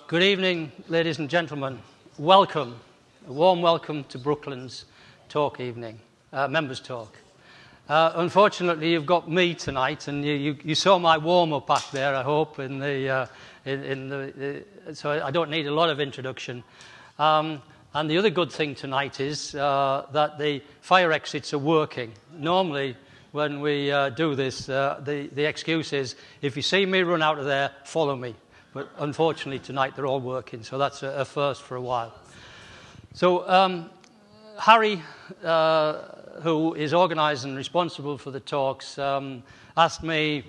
Good evening, ladies and gentlemen. Welcome, a warm welcome to Brooklands talk evening, members talk. Unfortunately, you've got me tonight, and you saw my warm-up back there, I hope, so I don't need a lot of introduction. And the other good thing tonight is that the fire exits are working. Normally, when we do this, the excuse is, if you see me run out of there, follow me. But unfortunately, tonight they're all working, so that's a first for a while. So Harry, who is organised and responsible for the talks, asked me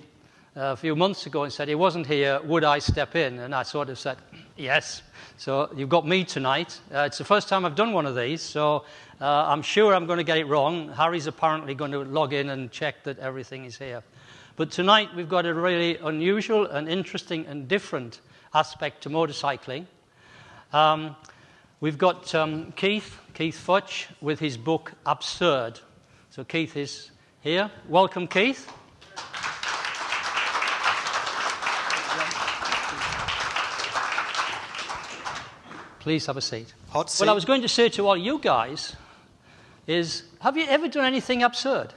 a few months ago and said he wasn't here, would I step in? And I sort of said, yes. So you've got me tonight. It's the first time I've done one of these, so I'm sure I'm going to get it wrong. Harry's apparently going to log in and check that everything is here. But tonight we've got a really unusual and interesting and different aspect to motorcycling. We've got Keith Futcher with his book Absurd. So Keith is here. Welcome, Keith. Please have a seat. Hot seat. What I was going to say to all you guys is, have you ever done anything absurd?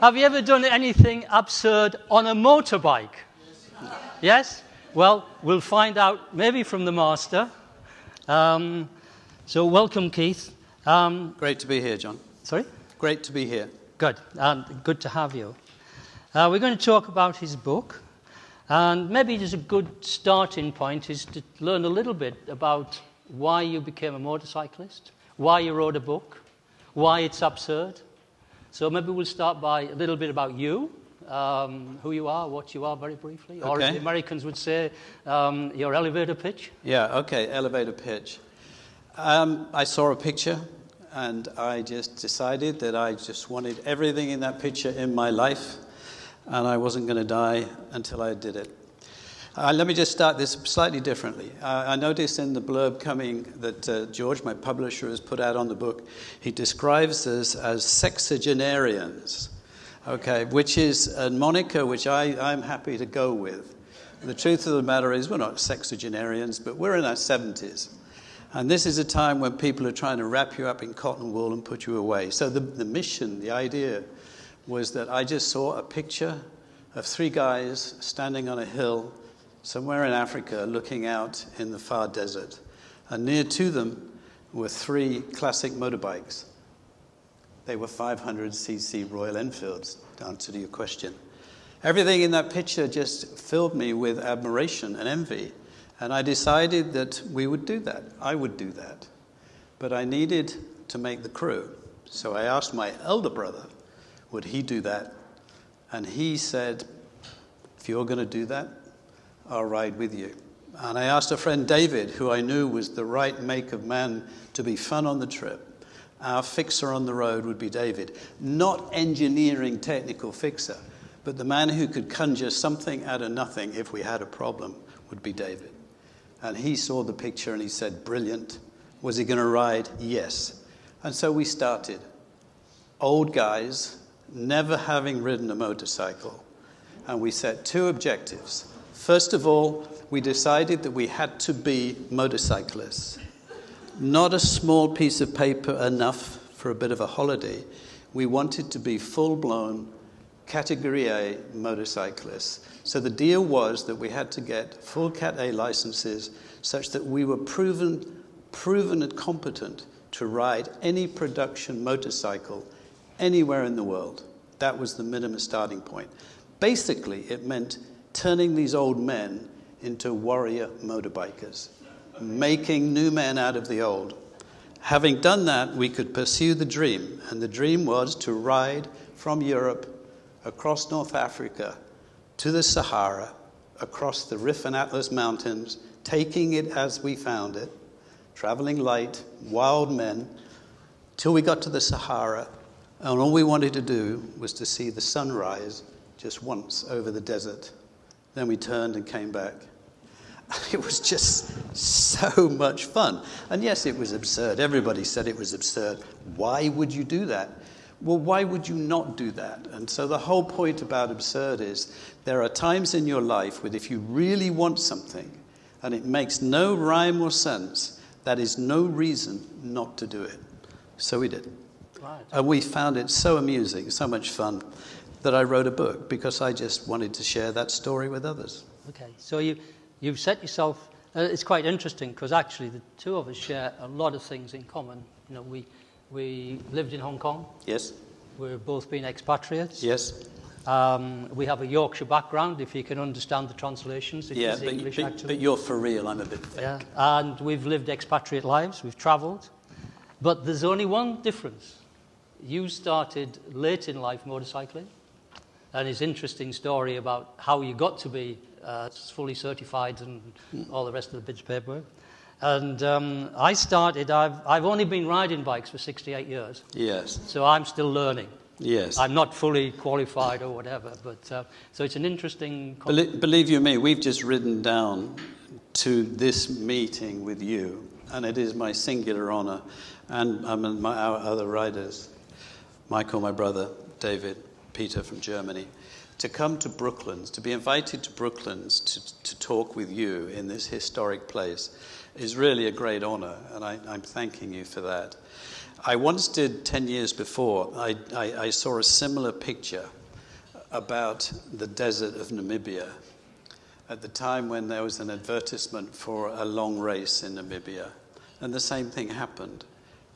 Have you ever done anything absurd on a motorbike? Yes? Well, we'll find out maybe from the master. So welcome, Keith. Great to be here, John. Sorry? Great to be here. Good. Good to have you. We're going to talk about his book. And maybe just a good starting point is to learn a little bit about why you became a motorcyclist, why you wrote a book, why it's absurd. So maybe we'll start by a little bit about you, who you are, what you are, very briefly. Or as the Americans would say, your elevator pitch. Yeah, okay, elevator pitch. I saw a picture, and I just decided that I just wanted everything in that picture in my life, and I wasn't going to die until I did it. Let me just start this slightly differently. I noticed in the blurb coming that George, my publisher, has put out on the book, he describes us as sexagenarians, okay, which is a moniker which I'm happy to go with. The truth of the matter is we're not sexagenarians, but we're in our 70s. And this is a time when people are trying to wrap you up in cotton wool and put you away. So the mission, the idea, was that I just saw a picture of three guys standing on a hill somewhere in Africa looking out in the far desert. And near to them were three classic motorbikes. They were 500cc Royal Enfields, to answer to your question. Everything in that picture just filled me with admiration and envy. And I decided that we would do that. I would do that. But I needed to make the crew. So I asked my elder brother, would he do that? And he said, if you're going to do that, I'll ride with you. And I asked a friend, David, who I knew was the right make of man to be fun on the trip. Our fixer on the road would be David. Not engineering technical fixer, but the man who could conjure something out of nothing if we had a problem would be David. And he saw the picture and he said, brilliant. Was he going to ride? Yes. And so we started. Old guys, never having ridden a motorcycle. And we set two objectives. First of all, we decided that we had to be motorcyclists. Not a small piece of paper enough for a bit of a holiday. We wanted to be full-blown Category A motorcyclists. So the deal was that we had to get full Cat A licenses such that we were proven and competent to ride any production motorcycle anywhere in the world. That was the minimum starting point. Basically, it meant turning these old men into warrior motorbikers, making new men out of the old. Having done that, we could pursue the dream, and the dream was to ride from Europe across North Africa to the Sahara, across the Rif and Atlas Mountains, taking it as we found it, traveling light, wild men, till we got to the Sahara, and all we wanted to do was to see the sunrise just once over the desert. Then we turned and came back. It was just so much fun. And yes, it was absurd. Everybody said it was absurd. Why would you do that? Well, why would you not do that? And so the whole point about absurd is there are times in your life where if you really want something and it makes no rhyme or sense, that is no reason not to do it. So we did. Right. And we found it so amusing, so much fun, that I wrote a book because I just wanted to share that story with others. Okay, so you've set yourself... it's quite interesting because actually the two of us share a lot of things in common. You know, we lived in Hong Kong. Yes. We've both been expatriates. Yes. We have a Yorkshire background, if you can understand the translations. Yeah, but you're for real, I'm a bit fake. Yeah, and we've lived expatriate lives, we've travelled. But there's only one difference. You started late in life motorcycling, and his interesting story about how you got to be fully certified and all the rest of the bits of paperwork. And I started, I've only been riding bikes for 68 years. Yes. So I'm still learning. Yes. I'm not fully qualified or whatever, but so it's an interesting... Believe you me, we've just ridden down to this meeting with you, and it is my singular honour, and our other riders, Michael, my brother, David, Peter from Germany, to come to Brooklands, to be invited to Brooklands to talk with you in this historic place is really a great honour, and I'm thanking you for that. I once did, 10 years before, I saw a similar picture about the desert of Namibia at the time when there was an advertisement for a long race in Namibia, and the same thing happened.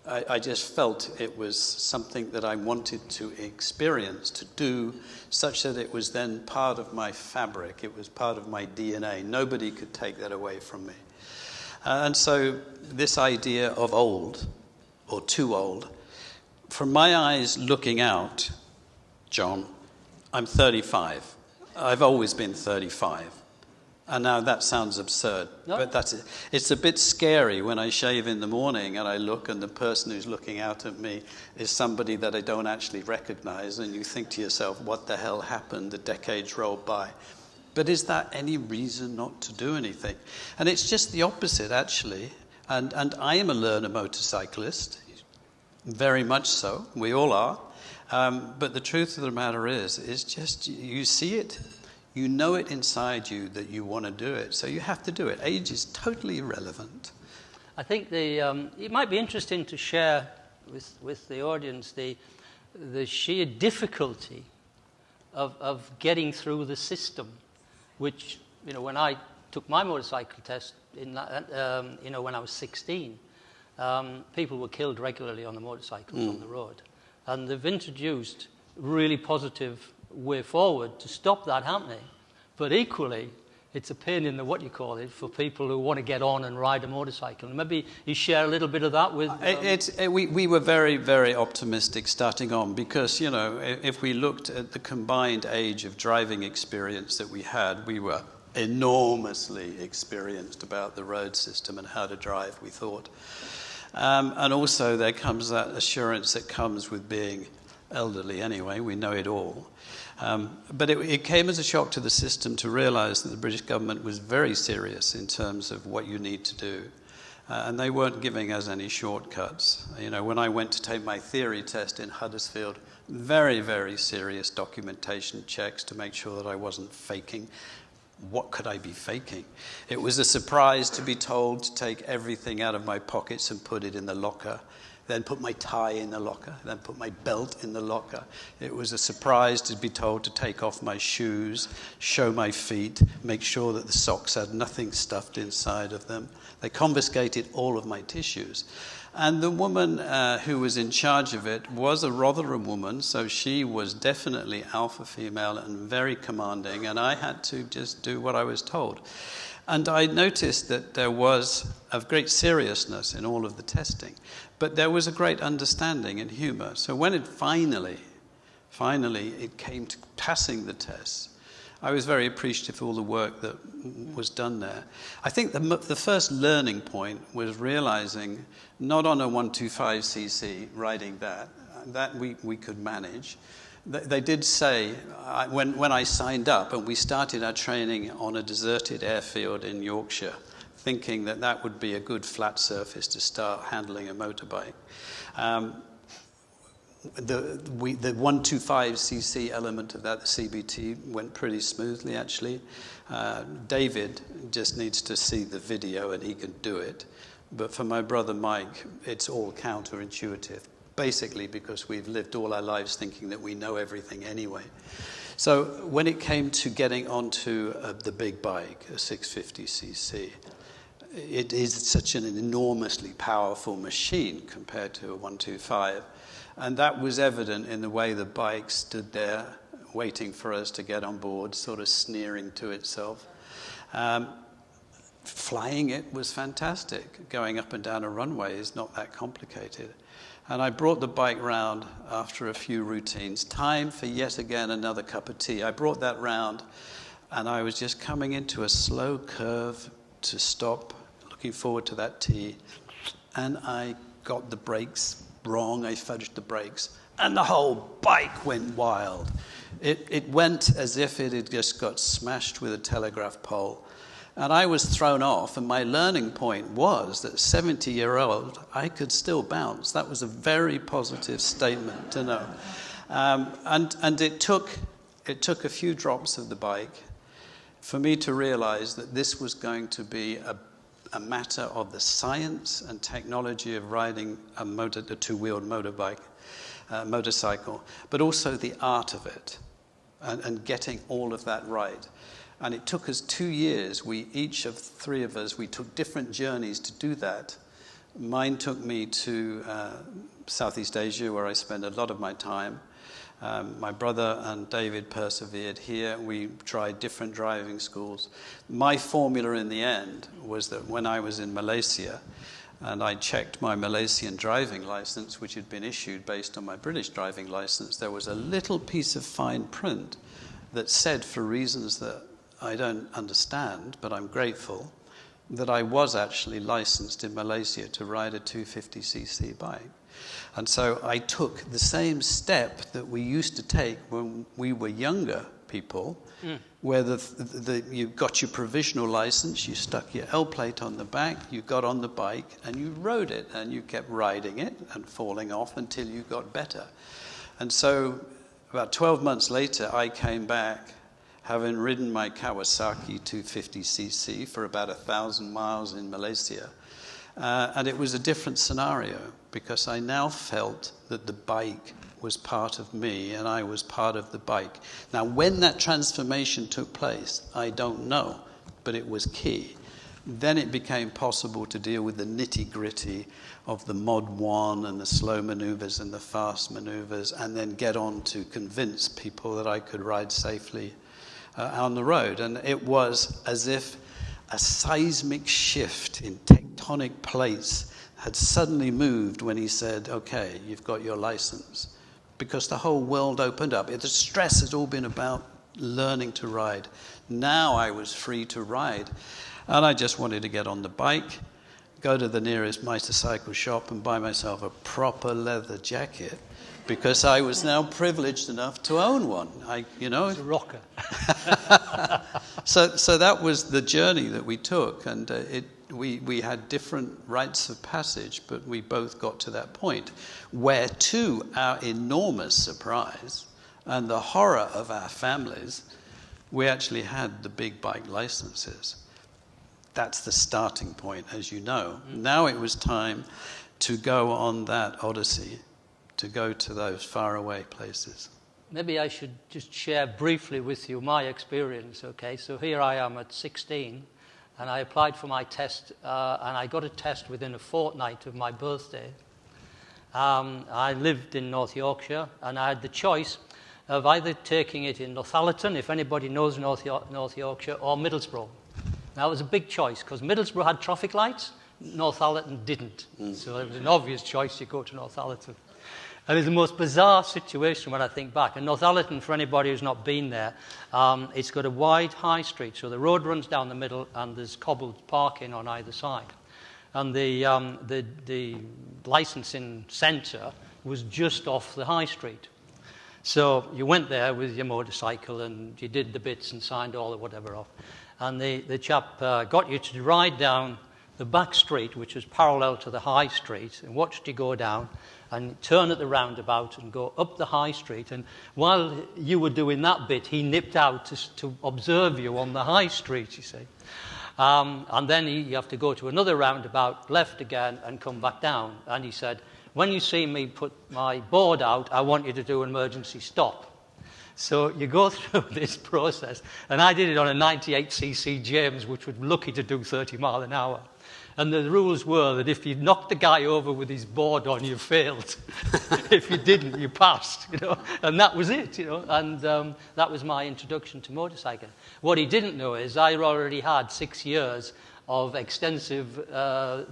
I just felt it was something that I wanted to experience, to do, such that it was then part of my fabric. It was part of my DNA. Nobody could take that away from me. And so this idea of old, or too old, from my eyes looking out, John, I'm 35. I've always been 35. And now that sounds absurd, no. But that's it. It's a bit scary when I shave in the morning and I look and the person who's looking out at me is somebody that I don't actually recognize, and you think to yourself, what the hell happened? The decades rolled by. But is that any reason not to do anything? And it's just the opposite, actually. And I am a learner motorcyclist, very much so. We all are. But the truth of the matter is just you see it. You know it inside you that you want to do it, so you have to do it. Age is totally irrelevant. I think it might be interesting to share with the audience the sheer difficulty of getting through the system, which, you know, when I took my motorcycle test when I was 16, people were killed regularly on the motorcycles on the road, and they've introduced really positive way forward to stop that happening. But equally, it's a pain in the for people who want to get on and ride a motorcycle. Maybe you share a little bit of that with... We were very, very optimistic starting on because, you know, if we looked at the combined age of driving experience that we had, we were enormously experienced about the road system and how to drive, we thought. And also there comes that assurance that comes with being elderly anyway, we know it all. But it came as a shock to the system to realize that the British government was very serious in terms of what you need to do. And they weren't giving us any shortcuts. You know, when I went to take my theory test in Huddersfield, very, very serious documentation checks to make sure that I wasn't faking. What could I be faking? It was a surprise to be told to take everything out of my pockets and put it in the locker. Then put my tie in the locker, then put my belt in the locker. It was a surprise to be told to take off my shoes, show my feet, make sure that the socks had nothing stuffed inside of them. They confiscated all of my tissues. And the woman who was in charge of it was a Rotherham woman, so she was definitely alpha female and very commanding, and I had to just do what I was told. And I noticed that there was a great seriousness in all of the testing, but there was a great understanding and humor. So when it finally it came to passing the tests, I was very appreciative of all the work that was done there. I think the first learning point was realizing, not on a 125cc riding that we could manage. They did say, when I signed up and we started our training on a deserted airfield in Yorkshire, thinking that would be a good flat surface to start handling a motorbike. the 125cc element of that, the CBT, went pretty smoothly, actually. David just needs to see the video and he can do it. But for my brother Mike, it's all counterintuitive, basically because we've lived all our lives thinking that we know everything anyway. So when it came to getting onto the big bike, a 650cc, it is such an enormously powerful machine compared to a 125. And that was evident in the way the bike stood there waiting for us to get on board, sort of sneering to itself. Flying it was fantastic. Going up and down a runway is not that complicated. And I brought the bike round after a few routines. Time for yet again another cup of tea. I brought that round, and I was just coming into a slow curve to stop, looking forward to that tea. And I got the brakes wrong. I fudged the brakes, and the whole bike went wild. It went as if it had just got smashed with a telegraph pole. And I was thrown off, and my learning point was that 70-year-old, I could still bounce. That was a very positive statement to know. And it took a few drops of the bike for me to realize that this was going to be a matter of the science and technology of riding a two-wheeled motorcycle, but also the art of it and getting all of that right. And it took us 2 years. Each of three of us, we took different journeys to do that. Mine took me to Southeast Asia, where I spent a lot of my time. My brother and David persevered here. We tried different driving schools. My formula in the end was that when I was in Malaysia, and I checked my Malaysian driving license, which had been issued based on my British driving license, there was a little piece of fine print that said, for reasons that I don't understand, but I'm grateful, that I was actually licensed in Malaysia to ride a 250cc bike. And so I took the same step that we used to take when we were younger people, where you got your provisional license, you stuck your L plate on the back, you got on the bike, and you rode it, and you kept riding it and falling off until you got better. And so about 12 months later, I came back, having ridden my Kawasaki 250cc for about 1,000 miles in Malaysia. And it was a different scenario, because I now felt that the bike was part of me and I was part of the bike. Now, when that transformation took place, I don't know, but it was key. Then it became possible to deal with the nitty-gritty of the Mod 1 and the slow maneuvers and the fast maneuvers, and then get on to convince people that I could ride safely on the road. And it was as if a seismic shift in tectonic plates had suddenly moved when he said, okay, you've got your license. Because the whole world opened up. The stress had all been about learning to ride. Now I was free to ride. And I just wanted to get on the bike, go to the nearest motorcycle shop and buy myself a proper leather jacket, because I was now privileged enough to own one. It's a rocker. So that was the journey that we took, and we had different rites of passage, but we both got to that point where, to our enormous surprise and the horror of our families, we actually had the big bike licenses. That's the starting point, as you know. Now it was time to go on that odyssey, to go to those faraway places. Maybe I should just share briefly with you my experience, okay? So here I am at 16, and I applied for my test, and I got a test within a fortnight of my birthday. I lived in North Yorkshire, and I had the choice of either taking it in Northallerton, if anybody knows North Yorkshire, or Middlesbrough. Now, it was a big choice, because Middlesbrough had traffic lights, Northallerton didn't. So it was an obvious choice to go to Northallerton. And it's the most bizarre situation when I think back. And Northallerton, for anybody who's not been there, it's got a wide high street. So the road runs down the middle, and there's cobbled parking on either side. And the licensing centre was just off the high street. So you went there with your motorcycle, and you did the bits and signed all the whatever off. And the chap got you to ride down the back street, which was parallel to the high street, and watched you go down and turn at the roundabout and go up the high street. And while you were doing that bit, he nipped out to observe you on the high street, you see. And then you have to go to another roundabout, left again, and come back down. And he said, when you see me put my board out, I want you to do an emergency stop. So you go through this process. And I did it on a 98cc James, which was lucky to do 30 mile an hour. And the rules were that if you knocked the guy over with his board on, you failed. If you didn't, you passed, you know. And that was it, you know. And that was my introduction to motorcycling. What he didn't know is I already had 6 years of extensive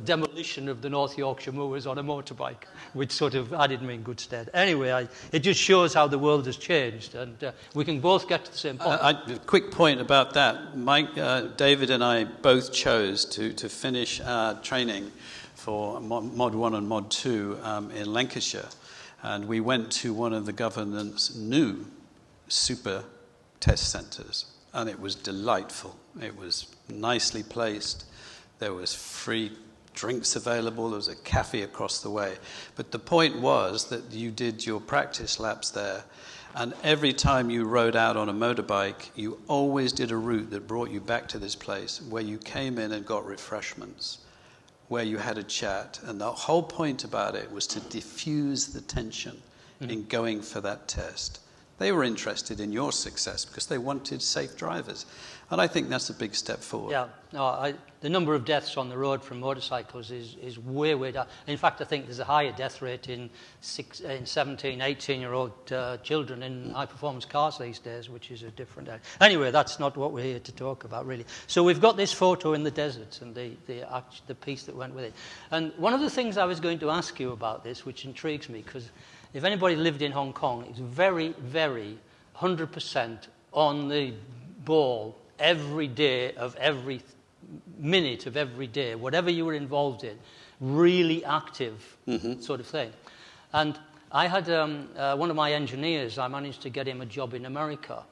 demolition of the North Yorkshire moors on a motorbike, which sort of added me in good stead. Anyway, it just shows how the world has changed, and we can both get to the same point. A quick point about that. Mike, David and I both chose to finish our training for Mod 1 and Mod 2 in Lancashire, and we went to one of the government's new super test centres, and it was delightful. It was nicely placed. There was free drinks available. There was a cafe across the way. But the point was that you did your practice laps there, and every time you rode out on a motorbike, you always did a route that brought you back to this place where you came in and got refreshments, where you had a chat. And the whole point about it was to diffuse the tension in going for that test. They were interested in your success because they wanted safe drivers. And I think that's a big step forward. Yeah, no, the number of deaths on the road from motorcycles is way, way down. In fact, I think there's a higher death rate in 17, 18-year-old children in high-performance cars these days, which is a different area. Anyway, that's not what we're here to talk about, really. So we've got this photo in the desert and the piece that went with it. And one of the things I was going to ask you about this, which intrigues me, because if anybody lived in Hong Kong, it's very, very 100% on the ball every day of every minute of every day, whatever you were involved in, really active sort of thing. And I had one of my engineers, I managed to get him a job in America.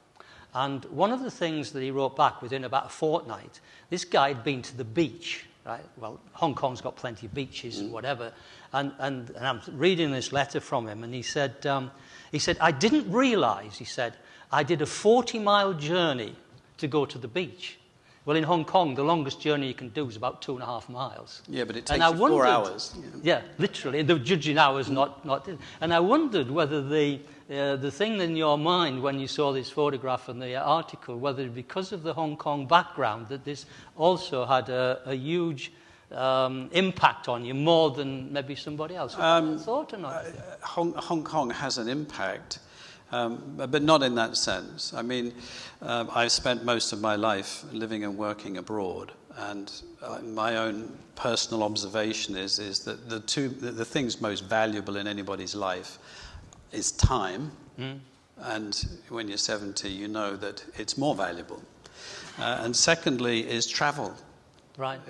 And one of the things that he wrote back within about a fortnight, this guy had been to the beach, right? Well, Hong Kong's got plenty of beaches and whatever. And I'm reading this letter from him, and he said, I didn't realize, he said, I did a 40-mile journey to go to the beach. Well, in Hong Kong, the longest journey you can do is about 2.5 miles. Yeah, but it takes you 4 hours. Yeah, literally. The judging hours not. And I wondered whether the thing in your mind when you saw this photograph and the article, whether because of the Hong Kong background that this also had a huge impact on you more than maybe somebody else. Thought or not? Hong Kong has an impact. But not in that sense. I mean, I've spent most of my life living and working abroad, and my own personal observation is that the things most valuable in anybody's life is time, and when you're 70, you know that it's more valuable. And secondly is travel. Right.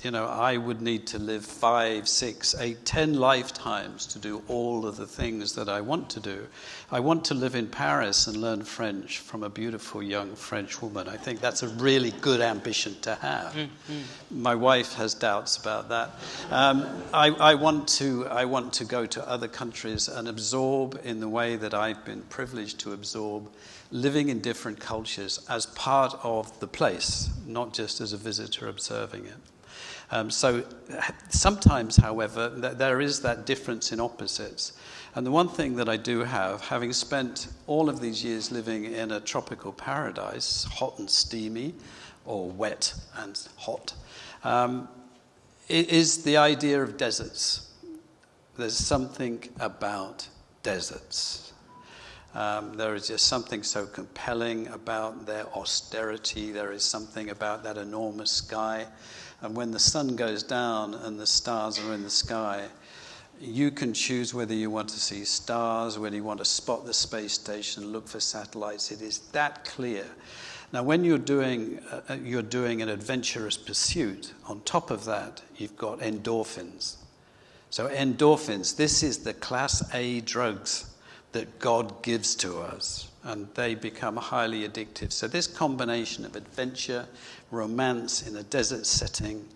I would need to live 5, 6, 8, 10 lifetimes to do all of the things that I want to do. I want to live in Paris and learn French from a beautiful young French woman. I think that's a really good ambition to have. My wife has doubts about that. I want to go to other countries and absorb in the way that I've been privileged to absorb, living in different cultures as part of the place, not just as a visitor observing it. So sometimes, however, there is that difference in opposites. And the one thing that I do have, having spent all of these years living in a tropical paradise, hot and steamy, or wet and hot, is the idea of deserts. There's something about deserts. There is just something so compelling about their austerity. There is something about that enormous sky. And when the sun goes down and the stars are in the sky, you can choose whether you want to see stars, whether you want to spot the space station, look for satellites. It is that clear. Now, when you're doing an adventurous pursuit, on top of that, you've got endorphins. So endorphins, this is the class A drugs that God gives to us, and they become highly addictive. So this combination of adventure, romance in a desert setting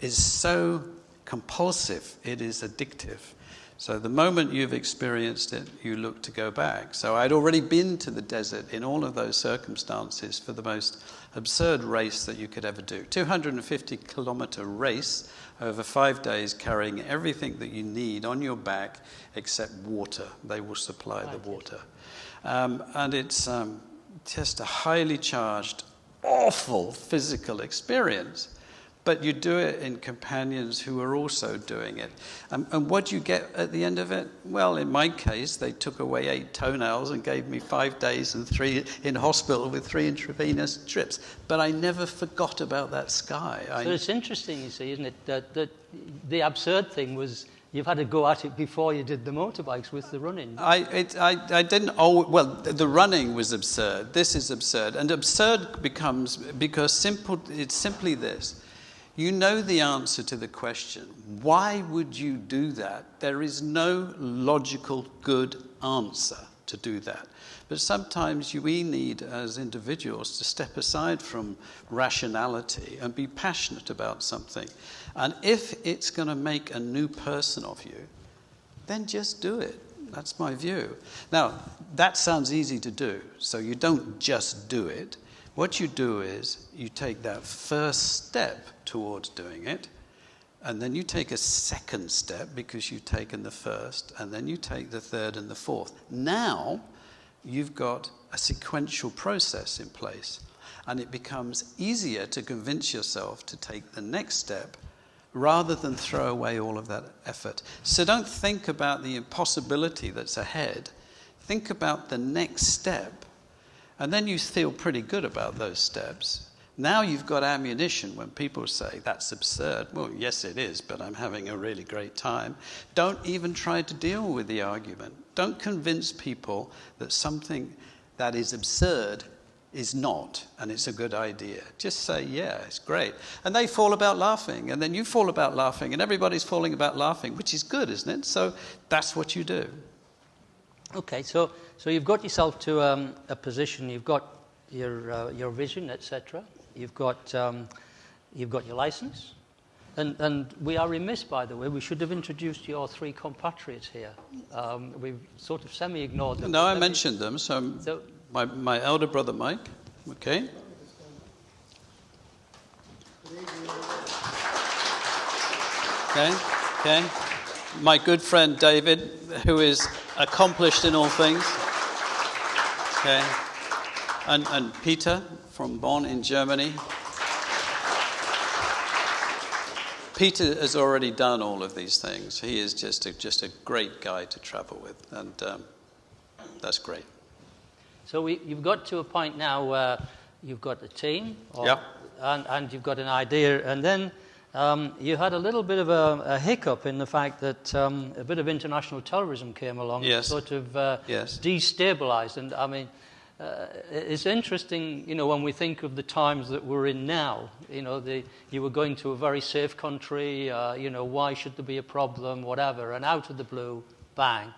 is so compulsive, it is addictive. So the moment you've experienced it, you look to go back. So I'd already been to the desert in all of those circumstances for the most absurd race that you could ever do. 250-kilometer race over 5 days, carrying everything that you need on your back except water. They will supply the water. And it's just a highly charged, awful physical experience. But you do it in companions who are also doing it. And what do you get at the end of it? Well, in my case, they took away 8 toenails and gave me 5 days and 3 in hospital with 3 intravenous drips. But I never forgot about that sky. So it's interesting, you see, isn't it, that the absurd thing was you've had to go at it before you did the motorbikes with the running. I didn't. Oh, well, the running was absurd. This is absurd. And absurd becomes because it's simply this. You know the answer to the question, why would you do that? There is no logical good answer to do that. But sometimes we need, as individuals, to step aside from rationality and be passionate about something. And if it's going to make a new person of you, then just do it. That's my view. Now, that sounds easy to do, so you don't just do it. What you do is you take that first step towards doing it, and then you take a second step because you've taken the first, and then you take the third and the fourth. Now you've got a sequential process in place, and it becomes easier to convince yourself to take the next step rather than throw away all of that effort. So don't think about the impossibility that's ahead. Think about the next step. And then you feel pretty good about those steps. Now you've got ammunition when people say, that's absurd. Well, yes, it is, but I'm having a really great time. Don't even try to deal with the argument. Don't convince people that something that is absurd is not, and it's a good idea. Just say, yeah, it's great. And they fall about laughing, and then you fall about laughing, and everybody's falling about laughing, which is good, isn't it? So that's what you do. Okay, so you've got yourself to a position. You've got your vision, etc. You've got your license, and we are remiss, by the way. We should have introduced your 3 compatriots here. We've sort of semi-ignored them. No, I mentioned them. So my elder brother Mike. Okay. Okay. My good friend David, who is accomplished in all things. Okay. And Peter from Bonn in Germany. Peter has already done all of these things. He is just a great guy to travel with, and that's great. So you've got to a point now where you've got a team, and you've got an idea, and then you had a little bit of a hiccup in the fact that a bit of international terrorism came along, yes. Sort of destabilized. And I mean, it's interesting, when we think of the times that we're in now. You were going to a very safe country. Why should there be a problem? Whatever. And out of the blue, bang.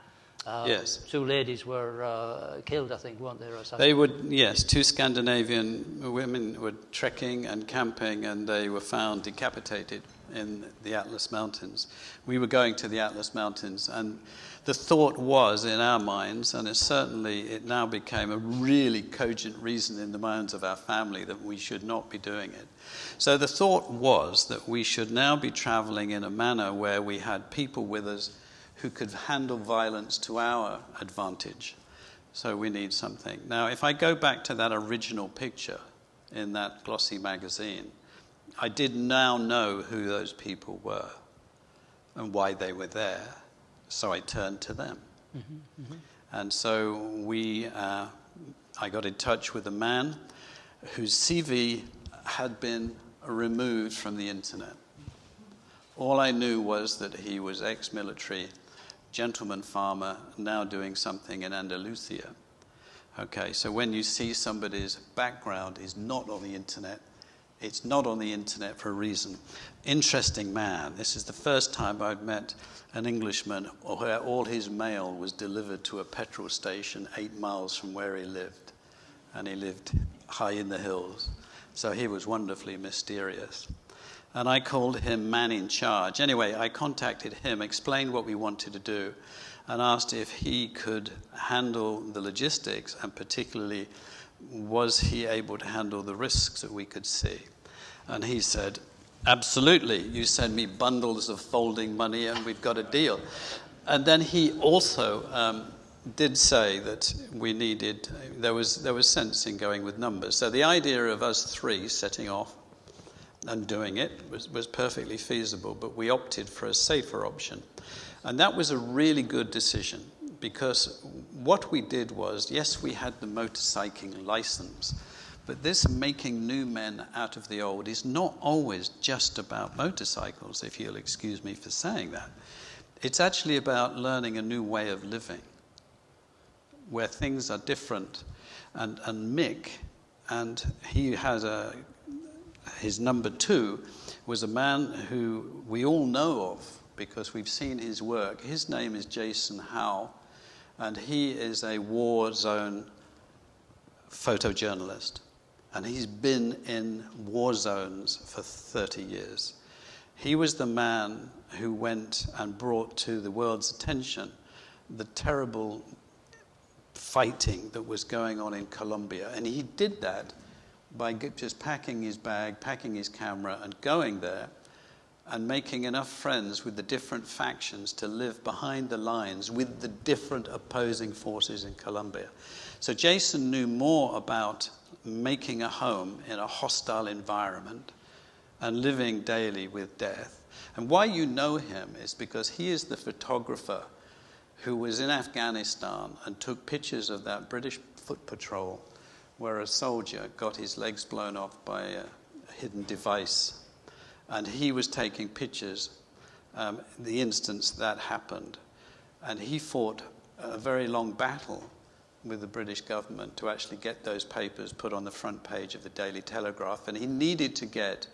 Yes. 2 ladies were killed, I think, weren't they? Or something? They would, yes. 2 Scandinavian women were trekking and camping, and they were found decapitated in the Atlas Mountains. We were going to the Atlas Mountains, and the thought was in our minds, and it now became a really cogent reason in the minds of our family that we should not be doing it. So the thought was that we should now be traveling in a manner where we had people with us who could handle violence to our advantage. So we need something. Now, if I go back to that original picture in that glossy magazine, I did now know who those people were and why they were there. So I turned to them. Mm-hmm, mm-hmm. And so I got in touch with a man whose CV had been removed from the internet. All I knew was that he was ex-military, gentleman farmer, now doing something in Andalusia. Okay, so when you see somebody's background is not on the internet, it's not on the internet for a reason. Interesting man. This is the first time I'd met an Englishman where all his mail was delivered to a petrol station 8 miles from where he lived. And he lived high in the hills. So he was wonderfully mysterious. And I called him man in charge. Anyway, I contacted him, explained what we wanted to do, and asked if he could handle the logistics, and particularly, was he able to handle the risks that we could see? And he said, absolutely. You send me bundles of folding money and we've got a deal. And then he also did say that we needed, there was sense in going with numbers. So the idea of us three setting off and doing it was perfectly feasible, but we opted for a safer option. And that was a really good decision, because what we did was, yes, we had the motorcycling license, but this making new men out of the old is not always just about motorcycles, if you'll excuse me for saying that. It's actually about learning a new way of living, where things are different. And Mick, and he has his number two, was a man who we all know of because we've seen his work. His name is Jason Howe, and he is a war zone photojournalist. And he's been in war zones for 30 years. He was the man who went and brought to the world's attention the terrible fighting that was going on in Colombia. And he did that by just packing his bag, packing his camera, and going there and making enough friends with the different factions to live behind the lines with the different opposing forces in Colombia. So Jason knew more about making a home in a hostile environment and living daily with death. And why you know him is because he is the photographer who was in Afghanistan and took pictures of that British foot patrol where a soldier got his legs blown off by a hidden device. And he was taking pictures the instance that happened. And he fought a very long battle with the British government to actually get those papers put on the front page of the Daily Telegraph. And he needed to get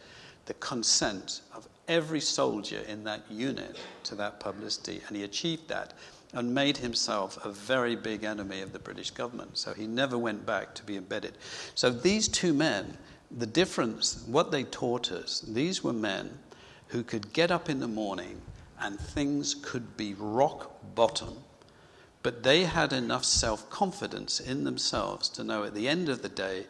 the consent of every soldier in that unit to that publicity. And he achieved that and made himself a very big enemy of the British government. So he never went back to be embedded. So these two men, the difference, what they taught us, these were men who could get up in the morning and things could be rock bottom, but they had enough self-confidence in themselves to know at the end of the day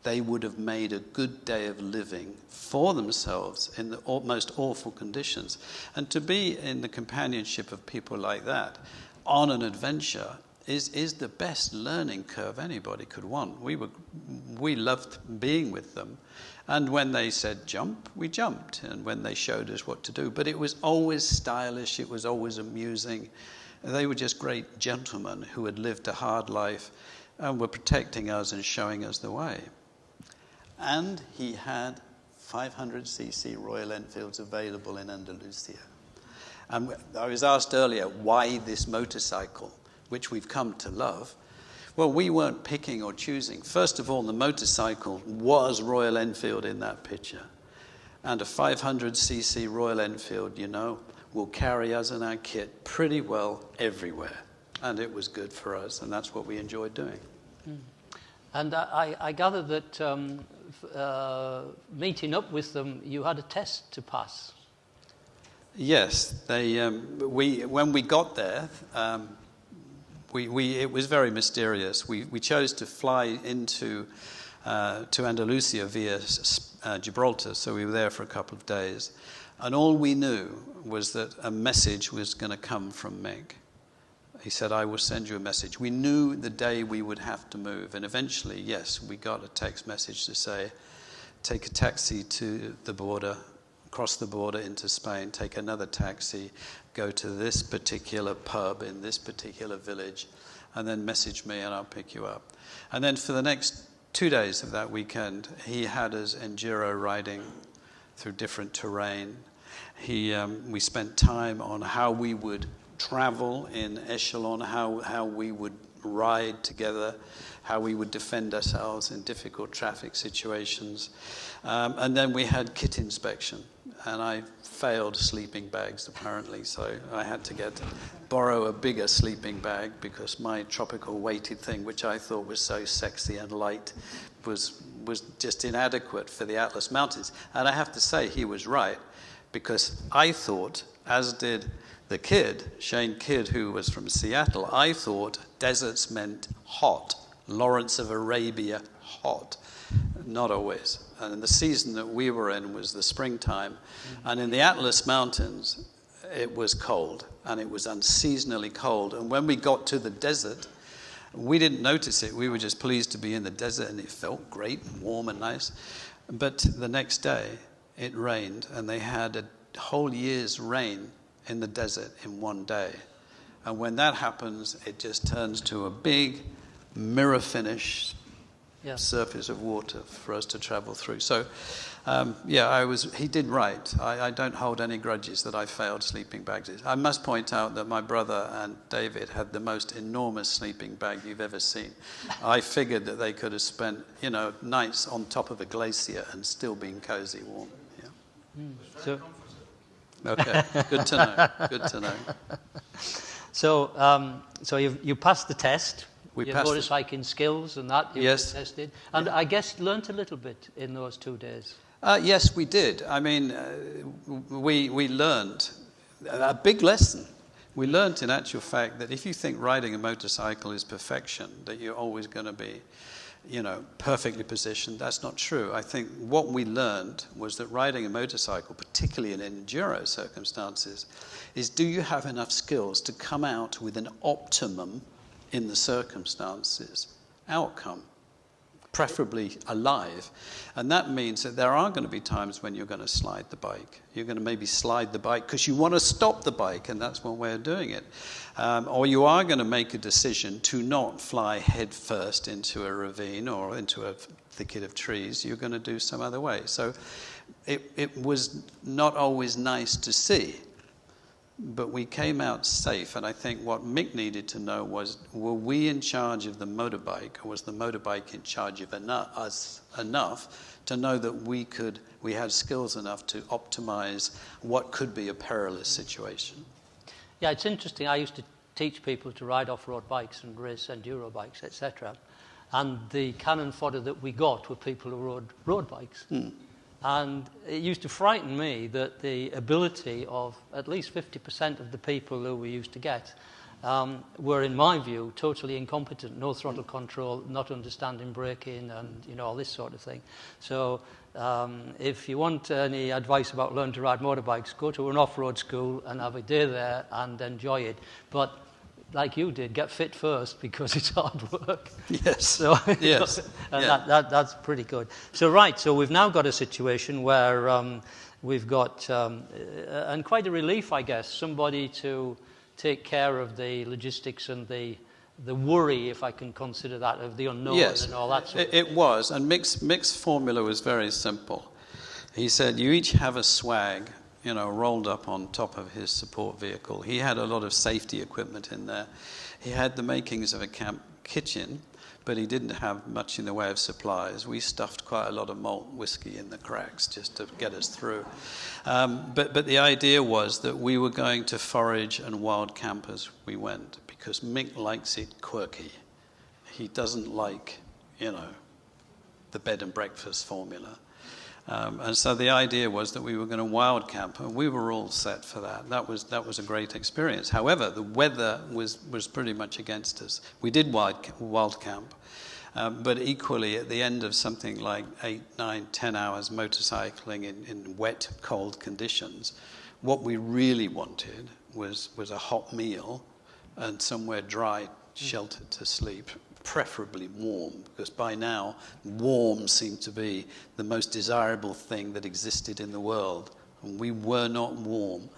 they would have made a good day of living for themselves in the most awful conditions. And to be in the companionship of people like that on an adventure is the best learning curve anybody could want. We loved being with them. And when they said jump, we jumped. And when they showed us what to do. But it was always stylish. It was always amusing. They were just great gentlemen who had lived a hard life and were protecting us and showing us the way. And he had 500cc Royal Enfields available in Andalusia. And I was asked earlier, why this motorcycle, which we've come to love? Well, we weren't picking or choosing. First of all, the motorcycle was Royal Enfield in that picture. And a 500cc Royal Enfield, will carry us and our kit pretty well everywhere. And it was good for us, and that's what we enjoyed doing. Mm. And I gather that meeting up with them, you had a test to pass. Yes, when we got there, it was very mysterious. We chose to fly into to Andalusia via Gibraltar, so we were there for a couple of days. And all we knew was that a message was going to come from Mick. He said, I will send you a message. We knew the day we would have to move. And eventually, yes, we got a text message to say, take a taxi to the border, cross the border into Spain, take another taxi, go to this particular pub in this particular village, and then message me and I'll pick you up. And then for the next 2 days of that weekend, he had us enduro riding through different terrain. We spent time on how we would travel in echelon, how we would ride together, how we would defend ourselves in difficult traffic situations. And then we had kit inspection, and I failed sleeping bags apparently, so I had to borrow a bigger sleeping bag because my tropical weighted thing, which I thought was so sexy and light, was just inadequate for the Atlas Mountains. And I have to say he was right, because I thought, as did the kid, Shane Kidd, who was from Seattle, I thought deserts meant hot. Lawrence of Arabia, hot. Not always. And the season that we were in was the springtime. And in the Atlas Mountains, it was cold, and it was unseasonably cold. And when we got to the desert, we didn't notice it. We were just pleased to be in the desert, and it felt great and warm and nice. But the next day, it rained, and they had a whole year's rain in the desert in one day. And when that happens, it just turns to a big mirror finish surface of water for us to travel through. So, he did right. I don't hold any grudges that I failed sleeping bags. I must point out that my brother and David had the most enormous sleeping bag you've ever seen. I figured that they could have spent, nights on top of a glacier and still being cozy warm. Yeah. Okay, good to know. Good to know. So you passed the test. We your passed motorcycling skills and that you tested, and I guess learnt a little bit in those 2 days. Yes, we did. I mean, we learned a big lesson. We learned, in actual fact, that if you think riding a motorcycle is perfection, that you're always going to be, perfectly positioned, that's not true. I think what we learned was that riding a motorcycle, particularly in enduro circumstances, is do you have enough skills to come out with an optimum in the circumstances outcome, preferably alive. And that means that there are going to be times when you're going to slide the bike. You're going to maybe slide the bike because you want to stop the bike, and that's one way of doing it. Or you are going to make a decision to not fly head first into a ravine or into a thicket of trees. You're going to do some other way. So it was not always nice to see, but we came out safe. And I think what Mick needed to know was, were we in charge of the motorbike, or was the motorbike in charge of us enough to know that we had skills enough to optimize what could be a perilous situation? Yeah, it's interesting. I used to teach people to ride off-road bikes and race enduro bikes, etc. And the cannon fodder that we got were people who rode road bikes. And it used to frighten me that the ability of at least 50% of the people who we used to get were, in my view, totally incompetent. No throttle control, not understanding braking, and all this sort of thing. So if you want any advice about learning to ride motorbikes, go to an off-road school and have a day there and enjoy it. But like you did, get fit first, because it's hard work. Yes. So, yes. That's pretty good. So we've now got a situation where we've got, and quite a relief, I guess, somebody to take care of the logistics and the worry, if I can consider that, of the unknown and all that sort of thing. It was. And Mick's formula was very simple. He said, you each have a swag, rolled up on top of his support vehicle. He had a lot of safety equipment in there. He had the makings of a camp kitchen, but he didn't have much in the way of supplies. We stuffed quite a lot of malt whiskey in the cracks just to get us through. But the idea was that we were going to forage and wild camp as we went, because Mick likes it quirky. He doesn't like, the bed and breakfast formula. And so the idea was that we were going to wild camp, and we were all set for that. That was a great experience. However, the weather was pretty much against us. We did wild camp, but equally at the end of something like 8, 9, 10 hours motorcycling in wet, cold conditions, what we really wanted was a hot meal and somewhere dry, sheltered to sleep. Preferably warm, because by now warm seemed to be the most desirable thing that existed in the world, and we were not warm,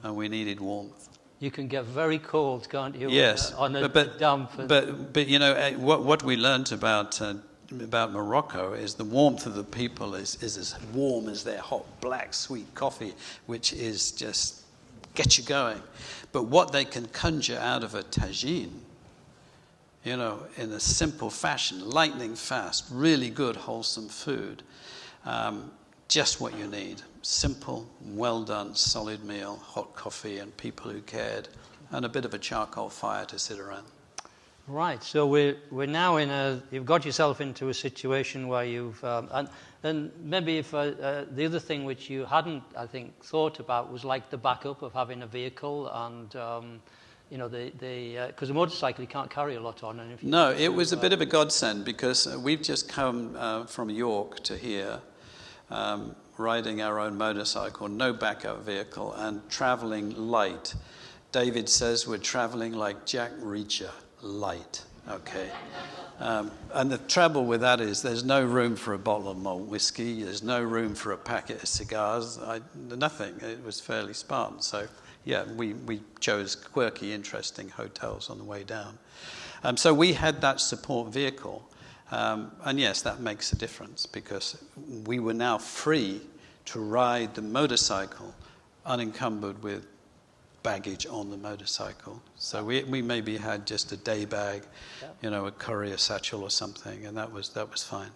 and we needed warmth. You can get very cold, can't you? Yes, on a dump. But what we learned about Morocco is the warmth of the people is as warm as their hot black sweet coffee, which is just get you going. But what they can conjure out of a tagine in a simple fashion, lightning fast, really good, wholesome food. Just what you need. Simple, well done, solid meal, hot coffee, and people who cared, and a bit of a charcoal fire to sit around. Right, so we're now you've got yourself into a situation where you've, and maybe if the other thing which you hadn't, I think, thought about was like the backup of having a vehicle and, because a motorcycle you can't carry a lot on. And no, it was a bit of a godsend because we've just come from York to here, riding our own motorcycle, no backup vehicle, and traveling light. David says we're traveling like Jack Reacher. Light, okay. And the trouble with that is there's no room for a bottle of malt whiskey, there's no room for a packet of cigars, nothing. It was fairly spartan. So, yeah, we chose quirky, interesting hotels on the way down. So we had that support vehicle. And yes, that makes a difference because we were now free to ride the motorcycle unencumbered with baggage on the motorcycle. So we maybe had just a day bag, a courier satchel or something, and that was fine.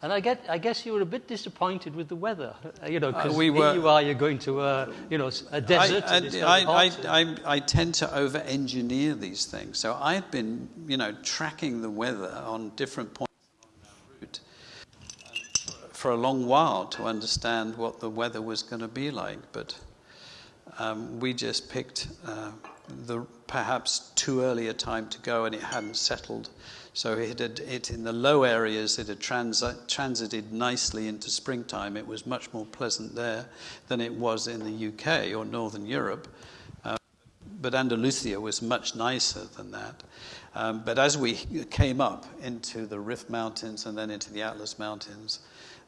And I guess you were a bit disappointed with the weather, because you're going to a desert. I tend to over-engineer these things. So I've been, tracking the weather on different points on that route for a long while to understand what the weather was going to be like, but we just picked the perhaps too early a time to go, and it hadn't settled. So it in the low areas, it had transited nicely into springtime. It was much more pleasant there than it was in the UK or Northern Europe. But Andalusia was much nicer than that. But as we came up into the Rift Mountains and then into the Atlas Mountains,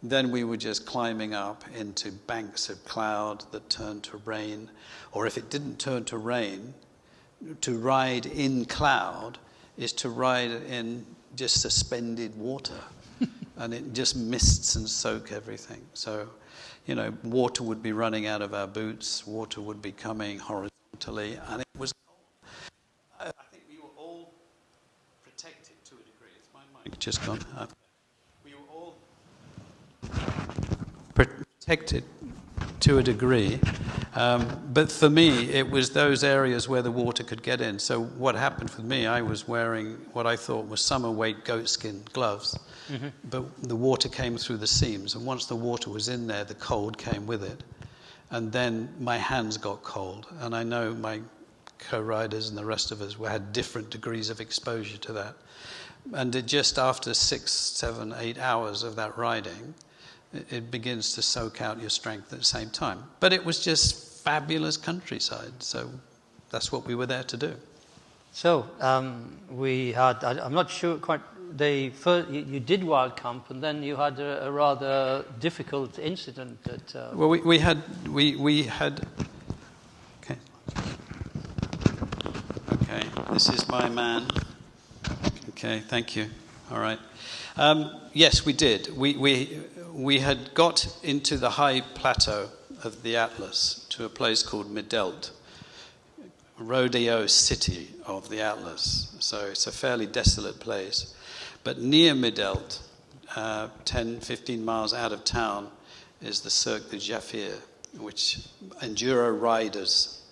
then we were just climbing up into banks of cloud that turned to rain. Or if it didn't turn to rain, to ride in cloud is to ride in just suspended water. And it just mists and soak everything. So, water would be running out of our boots, water would be coming horizontally, and it was cold. I think we were all protected to a degree. Is my mic just gone? We were all protected to a degree. But for me, it was those areas where the water could get in. So what happened with me, I was wearing what I thought was summer-weight goatskin gloves, but the water came through the seams. And once the water was in there, the cold came with it. And then my hands got cold. And I know my co-riders and the rest of us had different degrees of exposure to that. And just after 6, 7, 8 hours of that riding, it begins to soak out your strength at the same time. But it was just fabulous countryside, so that's what we were there to do. So we had, I'm not sure quite, you did wild camp, and then you had a rather difficult incident. Well, we had, okay, this is my man. Okay, thank you. All right. Yes, we did. We had got into the high plateau of the Atlas to a place called Midelt, rodeo city of the Atlas. So it's a fairly desolate place. But near Midelt, 10, 15 miles out of town, is the Cirque De Jefferier, which enduro riders,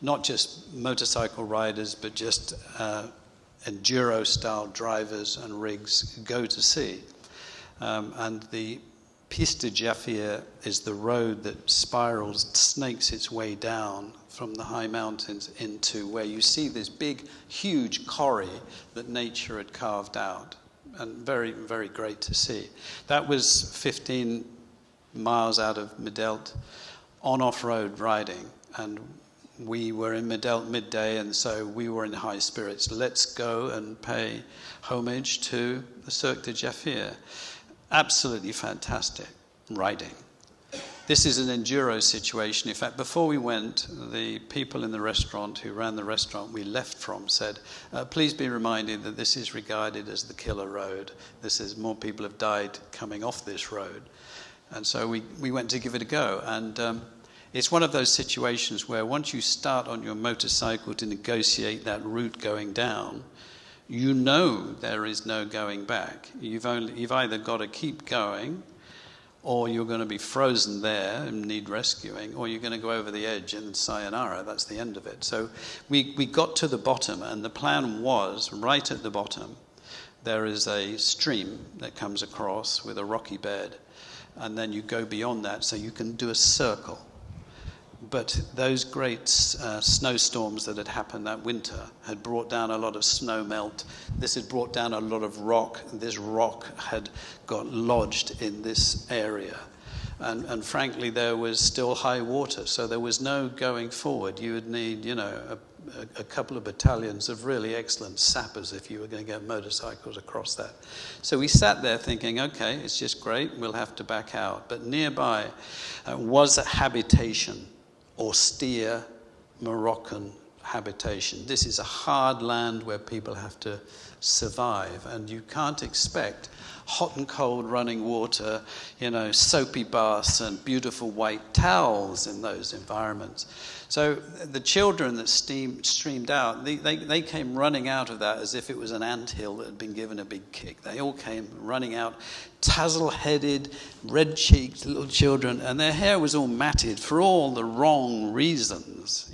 not just motorcycle riders, but just enduro-style drivers and rigs go to see. And the Piste de Jefferier is the road that spirals, snakes its way down from the high mountains into where you see this big, huge corrie that nature had carved out. And very, very great to see. That was 15 miles out of Midelt on off-road riding. And we were in Midelt midday, and so we were in high spirits. Let's go and pay homage to the Cirque de Jefferier. Absolutely fantastic riding. This is an enduro situation. In fact, before we went, the people in the restaurant who ran the restaurant we left from said, please be reminded that this is regarded as the killer road. More people have died coming off this road. And so we went to give it a go. And it's one of those situations where once you start on your motorcycle to negotiate that route going down, you know there is no going back. You've either got to keep going, or you're going to be frozen there and need rescuing, or you're going to go over the edge and sayonara. That's the end of it. So we got to the bottom, and the plan was, right at the bottom, there is a stream that comes across with a rocky bed, and then you go beyond that so you can do a circle. But those great snowstorms that had happened that winter had brought down a lot of snow melt. This had brought down a lot of rock. This rock had got lodged in this area. And frankly, there was still high water, so there was no going forward. You would need, a couple of battalions of really excellent sappers if you were going to get motorcycles across that. So we sat there thinking, okay, it's just great, we'll have to back out. But nearby was a habitation, austere Moroccan habitation. This is a hard land where people have to survive, and you can't expect hot and cold running water, soapy baths and beautiful white towels in those environments. So the children that streamed out, they came running out of that as if it was an anthill that had been given a big kick. They all came running out, tassel-headed, red-cheeked little children, and their hair was all matted for all the wrong reasons,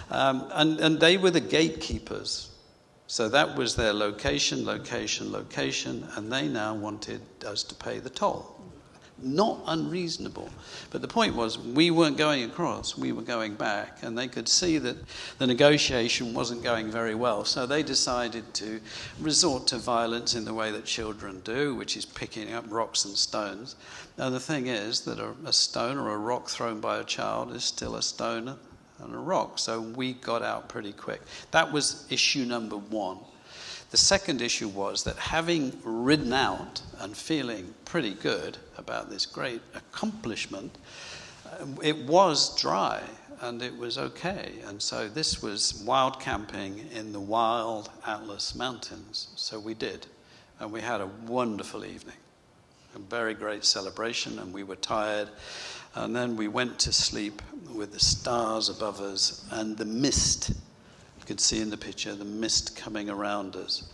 And they were the gatekeepers. So that was their location, and they now wanted us to pay the toll. Not unreasonable. But the point was, we weren't going across, we were going back, and they could see that the negotiation wasn't going very well. So they decided to resort to violence in the way that children do, which is picking up rocks and stones. Now the thing is that a stone or a rock thrown by a child is still a stone and a rock. So we got out pretty quick. That was issue number one. The second issue was that having ridden out and feeling pretty good about this great accomplishment, it was dry and it was okay. And so this was wild camping in the wild Atlas Mountains. So we did. And we had a wonderful evening, a very great celebration, and we were tired. And then we went to sleep with the stars above us and the mist. You could see in the picture the mist coming around us.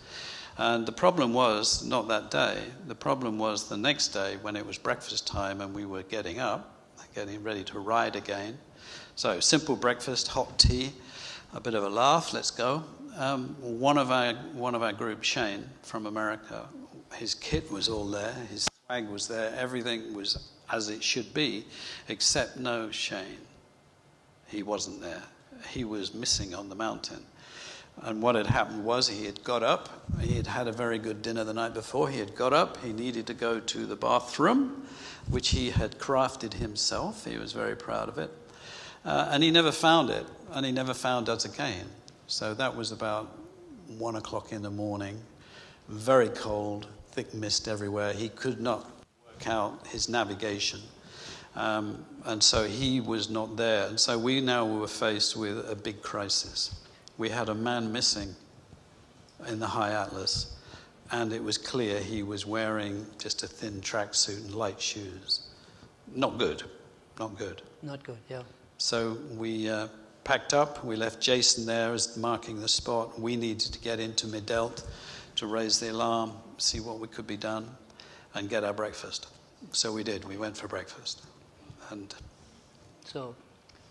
And the problem was not that day. The problem was the next day when it was breakfast time and we were getting up, getting ready to ride again. So simple breakfast, hot tea, a bit of a laugh, let's go. One of our group, Shane from America, his kit was all there, his swag was there, everything was as it should be, except no Shane. He wasn't there. He was missing on the mountain. And what had happened was he had got up. He had had a very good dinner the night before. He had got up. He needed to go to the bathroom, which he had crafted himself. He was very proud of it. And he never found it. And he never found us again. So that was about 1 o'clock in the morning. Very cold, thick mist everywhere. He could not work out his navigation. And so he was not there. And so we now were faced with a big crisis. We had a man missing in the high Atlas, and it was clear he was wearing just a thin tracksuit and light shoes. Not good. Not good, yeah. So we packed up. We left Jason there as marking the spot. We needed to get into Midelt to raise the alarm, see what could be done, and get our breakfast. So we did. We went for breakfast. And so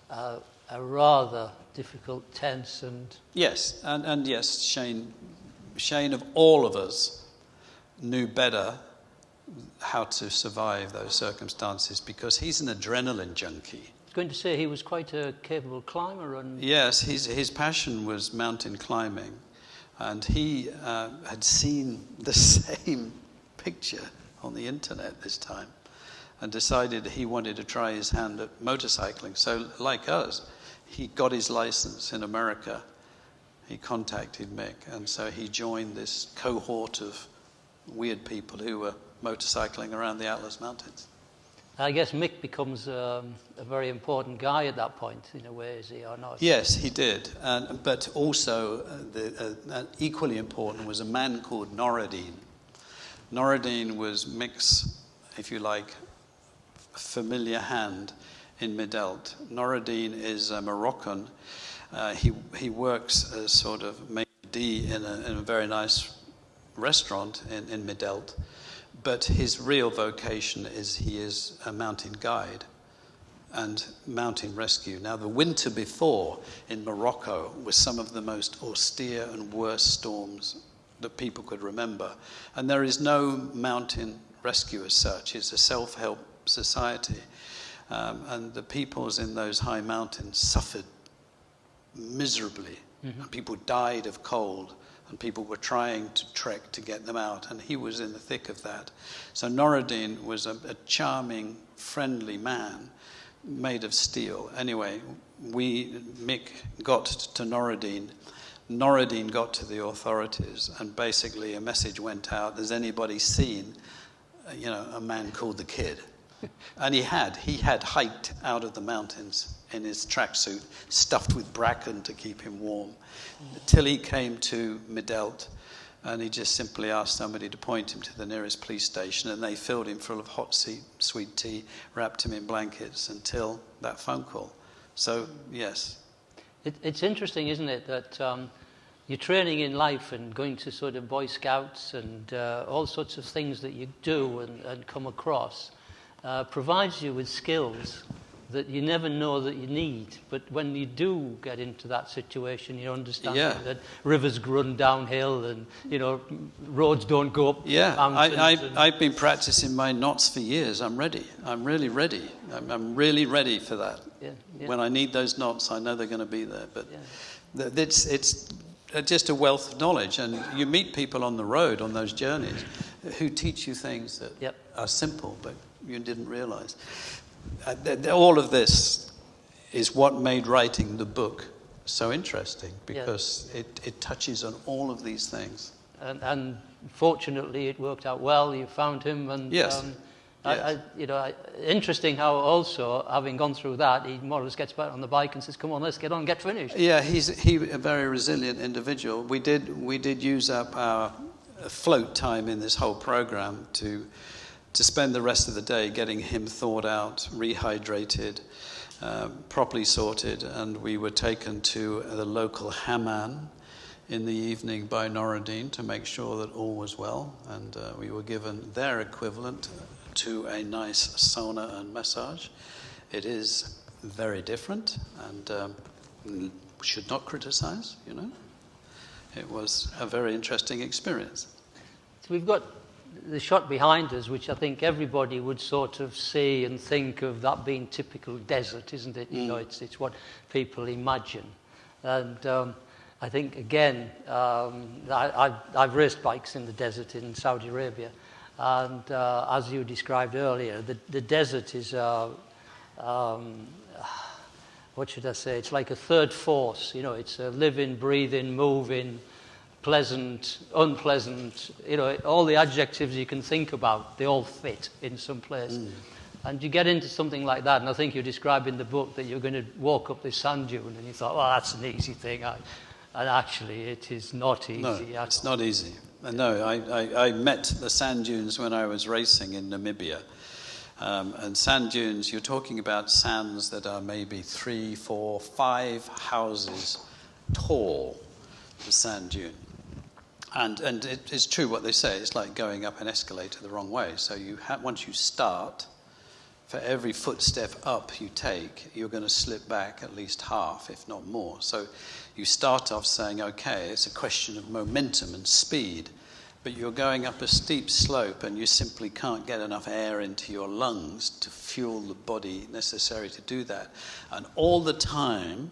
a rather difficult, tense and... Yes, and yes, Shane of all of us knew better how to survive those circumstances because he's an adrenaline junkie. I was going to say he was quite a capable climber. And yes, his passion was mountain climbing, and he had seen the same picture on the internet this time and decided he wanted to try his hand at motorcycling. So like us, he got his license in America. He contacted Mick, and so he joined this cohort of weird people who were motorcycling around the Atlas Mountains. I guess Mick becomes a very important guy at that point, in a way, is he, or not? Yes, he did. But also, equally important was a man called Noureddin. Noureddin was Mick's, if you like, familiar hand in Midelt. Noureddin is a Moroccan. He works as sort of major D in a very nice restaurant in Middeldt, but his real vocation is he is a mountain guide and mountain rescue. Now, the winter before in Morocco was some of the most austere and worst storms that people could remember. And there is no mountain rescue as such. It's a self-help society. And the peoples in those high mountains suffered miserably. Mm-hmm. And people died of cold. And people were trying to trek to get them out. And he was in the thick of that. So Noureddin was a charming, friendly man made of steel. Anyway, Mick got to Noureddin. Noureddin got to the authorities, and basically a message went out: has anybody seen, a man called the Kid? And he had hiked out of the mountains in his tracksuit, stuffed with bracken to keep him warm, till he came to Middeldt. And he just simply asked somebody to point him to the nearest police station, and they filled him full of hot sweet tea, wrapped him in blankets until that phone call. So, yes. It's interesting, isn't it, that your training in life and going to sort of Boy Scouts and all sorts of things that you do and come across provides you with skills that you never know that you need. But when you do get into that situation, you understand that rivers run downhill and, roads don't go up mountains. I've been practicing my knots for years. I'm ready. I'm really ready. I'm really ready for that. Yeah. When I need those knots, I know they're going to be there. But it's just a wealth of knowledge. And you meet people on the road, on those journeys, who teach you things that are simple, but you didn't realize. All of this is what made writing the book so interesting, because it touches on all of these things. And fortunately, it worked out well. You found him, and interesting how also, having gone through that, he more or less gets back on the bike and says, "Come on, let's get on and get finished." Yeah, he's a very resilient individual. We did use up our float time in this whole program to spend the rest of the day getting him thawed out, rehydrated, properly sorted, and we were taken to the local hammam in the evening by Noureddin to make sure that all was well, and we were given their equivalent to a nice sauna and massage. It is very different, and should not criticize, It was a very interesting experience. So we've got the shot behind us, which I think everybody would sort of see and think of that being typical desert, isn't it? It's what people imagine. And I think, again, I've raced bikes in the desert in Saudi Arabia. And as you described earlier, the desert is, what should I say? It's like a third force. It's a living, breathing, moving, pleasant, unpleasant, all the adjectives you can think about, they all fit in some place. And you get into something like that, and I think you describe in the book that you're going to walk up this sand dune, and you thought, well, that's an easy thing. And actually, it is not easy. No, it's not easy. No, I met the sand dunes when I was racing in Namibia. And sand dunes, you're talking about sands that are maybe 3, 4, 5 houses tall, the sand dune. And it's true what they say. It's like going up an escalator the wrong way. So once you start, for every footstep up you take, you're going to slip back at least half, if not more. So you start off saying, okay, it's a question of momentum and speed, but you're going up a steep slope and you simply can't get enough air into your lungs to fuel the body necessary to do that. And all the time,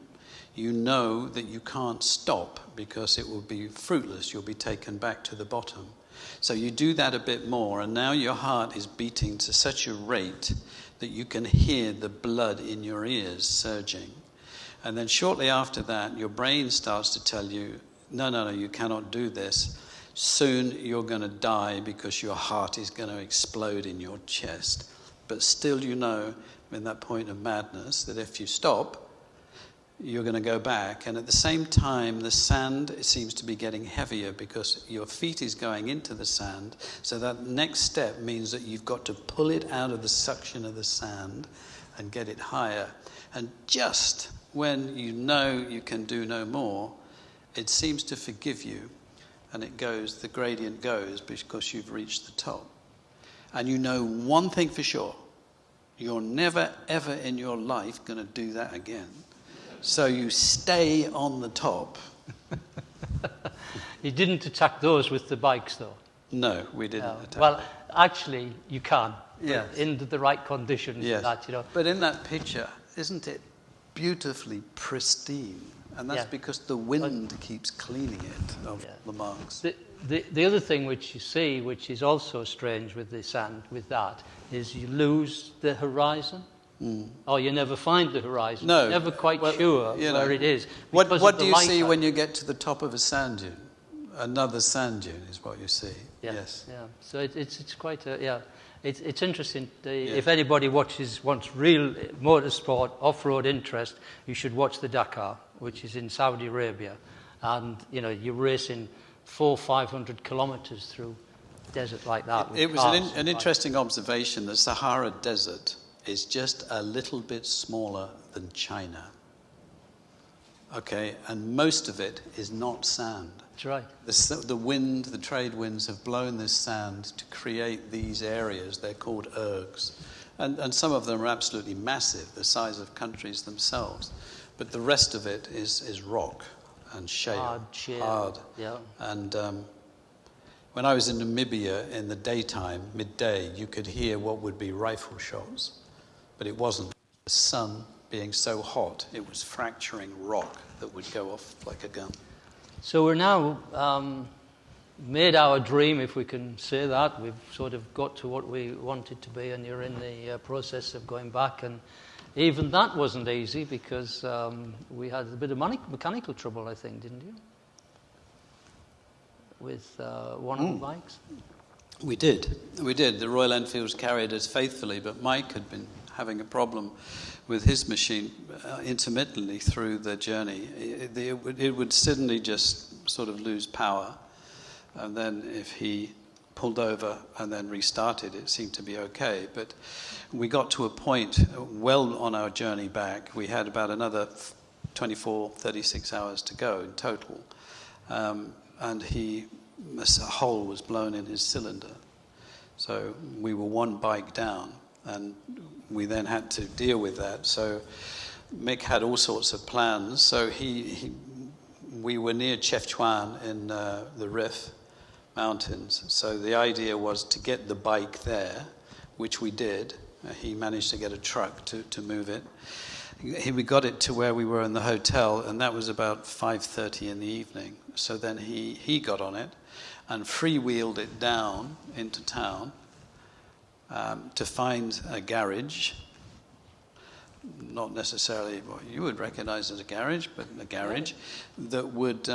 you know that you can't stop because it will be fruitless. You'll be taken back to the bottom. So you do that a bit more, and now your heart is beating to such a rate that you can hear the blood in your ears surging. And then shortly after that, your brain starts to tell you, no, you cannot do this. Soon you're going to die because your heart is going to explode in your chest. But still you know, in that point of madness, that if you stop, you're going to go back. And at the same time, the sand seems to be getting heavier because your feet is going into the sand. So that next step means that you've got to pull it out of the suction of the sand and get it higher. And just when you know you can do no more, it seems to forgive you, and the gradient goes because you've reached the top. And you know one thing for sure, you're never ever in your life going to do that again. So you stay on the top. You didn't attack those with the bikes, though? No, we didn't attack. Well, actually, you can. Yes. In the right conditions. Yes. That, you know. But in that picture, isn't it beautifully pristine? And that's Yeah. because the wind keeps cleaning it of the marks. The other thing which you see, which is also strange with the sand, with that, is you lose the horizon. Or you never find the horizon. No. You're never quite sure where it is. What do you see when you get to the top of a sand dune? Another sand dune is what you see. Yeah. Yes. Yeah. So it's quite a It's interesting. If anybody wants real motorsport off-road interest, you should watch the Dakar, which is in Saudi Arabia, and you're racing 400-500 kilometers through desert like that. It was an interesting observation. The Sahara Desert is just a little bit smaller than China. Okay, and most of it is not sand. That's right. The trade winds have blown this sand to create these areas. They're called ergs. And some of them are absolutely massive, the size of countries themselves. But the rest of it is rock and shale. Hard. Yeah. And when I was in Namibia in the daytime, midday, you could hear what would be rifle shots. But it wasn't. The sun being so hot, it was fracturing rock that would go off like a gun. So we're now made our dream, if we can say that. We've sort of got to what we wanted to be, and you're in the process of going back. And even that wasn't easy because we had a bit of mechanical trouble, I think, didn't you? With one of the bikes? We did. The Royal Enfields carried us faithfully, but Mike had been having a problem with his machine intermittently through the journey. It would suddenly just sort of lose power, and then if he pulled over and then restarted, it seemed to be okay. But we got to a point well on our journey back. We had about another 24, 36 hours to go in total, and a hole was blown in his cylinder. So we were one bike down, and we then had to deal with that. So Mick had all sorts of plans. So we were near Chef Chuan in the Rif Mountains. So the idea was to get the bike there, which we did. He managed to get a truck to move it. We got it to where we were in the hotel, and that was about 5:30 in the evening. So then he got on it and freewheeled it down into town to find a garage, not necessarily what you would recognize as a garage, but a garage that would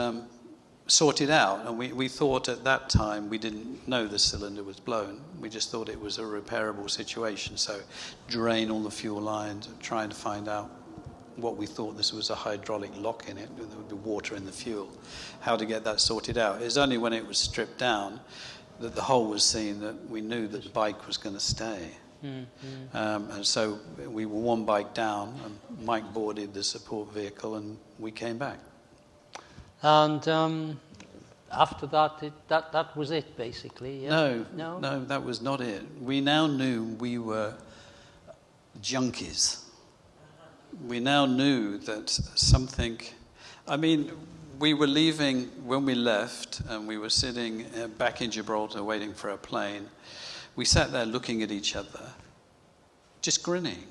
sort it out. And we thought at that time, we didn't know the cylinder was blown. We just thought it was a repairable situation. So drain all the fuel lines, trying to find out what we thought this was a hydraulic lock in it, there would be water in the fuel, how to get that sorted out. It was only when it was stripped down that the hole was seen that we knew that the bike was going to stay. And so we were one bike down, and Mike boarded the support vehicle, and we came back. And after that, that was it, basically. Yeah? No, that was not it. We now knew we were junkies. We now knew that something... I mean, we were leaving when we left, and we were sitting back in Gibraltar waiting for a plane. We sat there looking at each other, just grinning.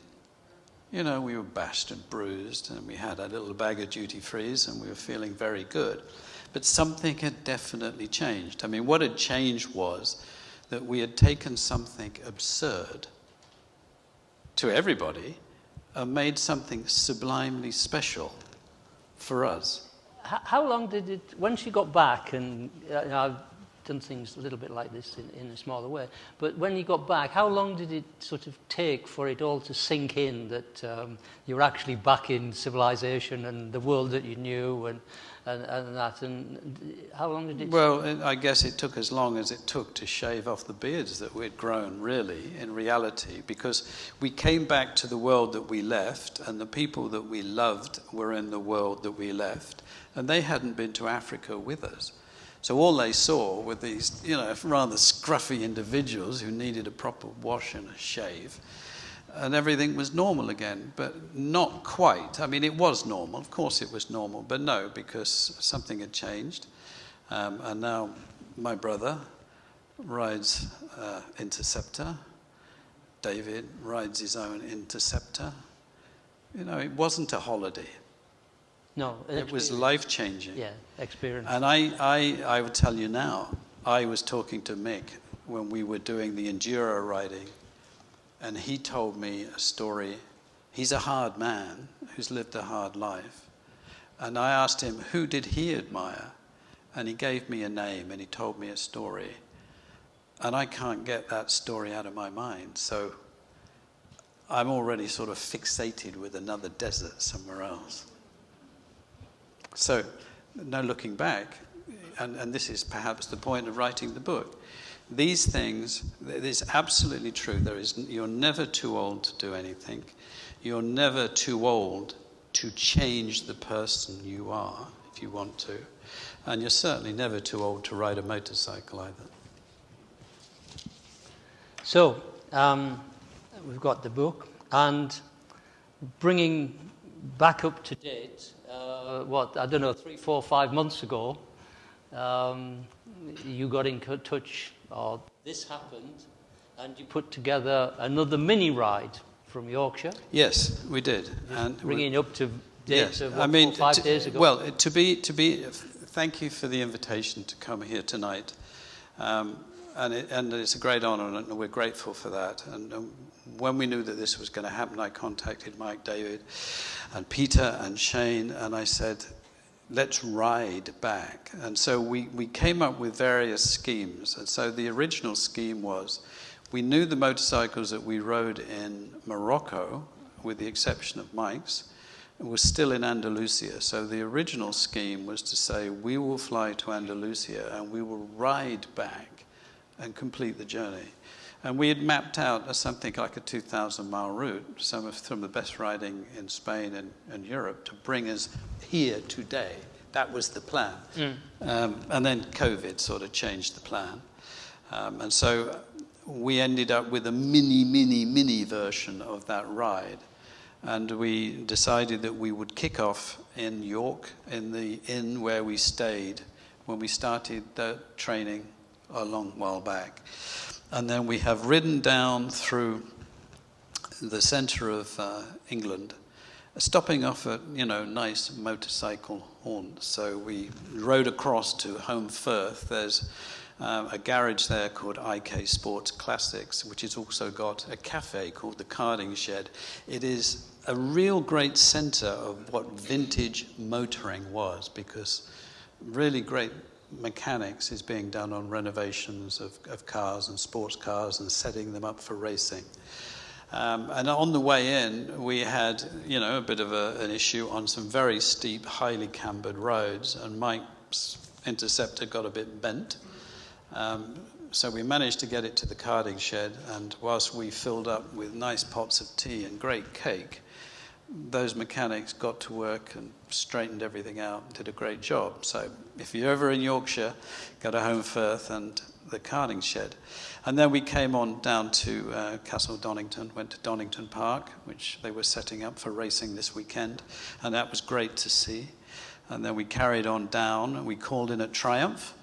You know, we were bashed and bruised, and we had a little bag of duty-frees, and we were feeling very good. But something had definitely changed. I mean, what had changed was that we had taken something absurd to everybody and made something sublimely special for us. How long did it, once you got back, and done things a little bit like this in a smaller way. But when you got back, how long did it sort of take for it all to sink in that you were actually back in civilization and the world that you knew and that? And how long did it? Well, I guess it took as long as it took to shave off the beards that we'd grown, really, in reality, because we came back to the world that we left, and the people that we loved were in the world that we left, and they hadn't been to Africa with us. So all they saw were these, rather scruffy individuals who needed a proper wash and a shave. And everything was normal again, but not quite. I mean, it was normal. Of course it was normal, but no, because something had changed. And now my brother rides Interceptor. David rides his own Interceptor. It wasn't a holiday. No, it was life-changing. Yeah, experience. And I would tell you now, I was talking to Mick when we were doing the enduro riding, and he told me a story. He's a hard man who's lived a hard life. And I asked him, who did he admire? And he gave me a name, and he told me a story. And I can't get that story out of my mind. So I'm already sort of fixated with another desert somewhere else. So, no looking back, and this is perhaps the point of writing the book. These things, it is absolutely true. You're never too old to do anything. You're never too old to change the person you are, if you want to. And you're certainly never too old to ride a motorcycle either. So, we've got the book, and bringing back up to date, 3, 4, 5 months ago, you got in touch, or this happened, and you put together another mini ride from Yorkshire. Yes, we did. And bringing up to date of 4 or 5 days ago. Well, thank you for the invitation to come here tonight. And it's a great honour, and we're grateful for that. And when we knew that this was going to happen, I contacted Mike, David, and Peter, and Shane, and I said, let's ride back. And so we came up with various schemes. And so the original scheme was, we knew the motorcycles that we rode in Morocco, with the exception of Mike's, were still in Andalusia. So the original scheme was to say, we will fly to Andalusia and we will ride back and complete the journey. And we had mapped out something like a 2,000-mile route, some of the best riding in Spain and Europe, to bring us here today. That was the plan. And then COVID sort of changed the plan. And so we ended up with a mini version of that ride. And we decided that we would kick off in York, in the inn where we stayed when we started the training a long while back. And then we have ridden down through the centre of England, stopping off at, nice motorcycle haunts. So we rode across to Home Firth. There's a garage there called IK Sports Classics, which has also got a cafe called the Carding Shed. It is a real great centre of what vintage motoring was, because really great mechanics is being done on renovations of cars and sports cars and setting them up for racing. And on the way in, we had, a bit of an issue on some very steep, highly cambered roads, and Mike's Interceptor got a bit bent. So we managed to get it to the Carding Shed, and whilst we filled up with nice pots of tea and great cake, those mechanics got to work and straightened everything out, did a great job. So if you're ever in Yorkshire, go to Home Firth and the Carding Shed. And then we came on down to Castle Donington, went to Donington Park, which they were setting up for racing this weekend, and that was great to see. And then we carried on down, and we called in at Triumph,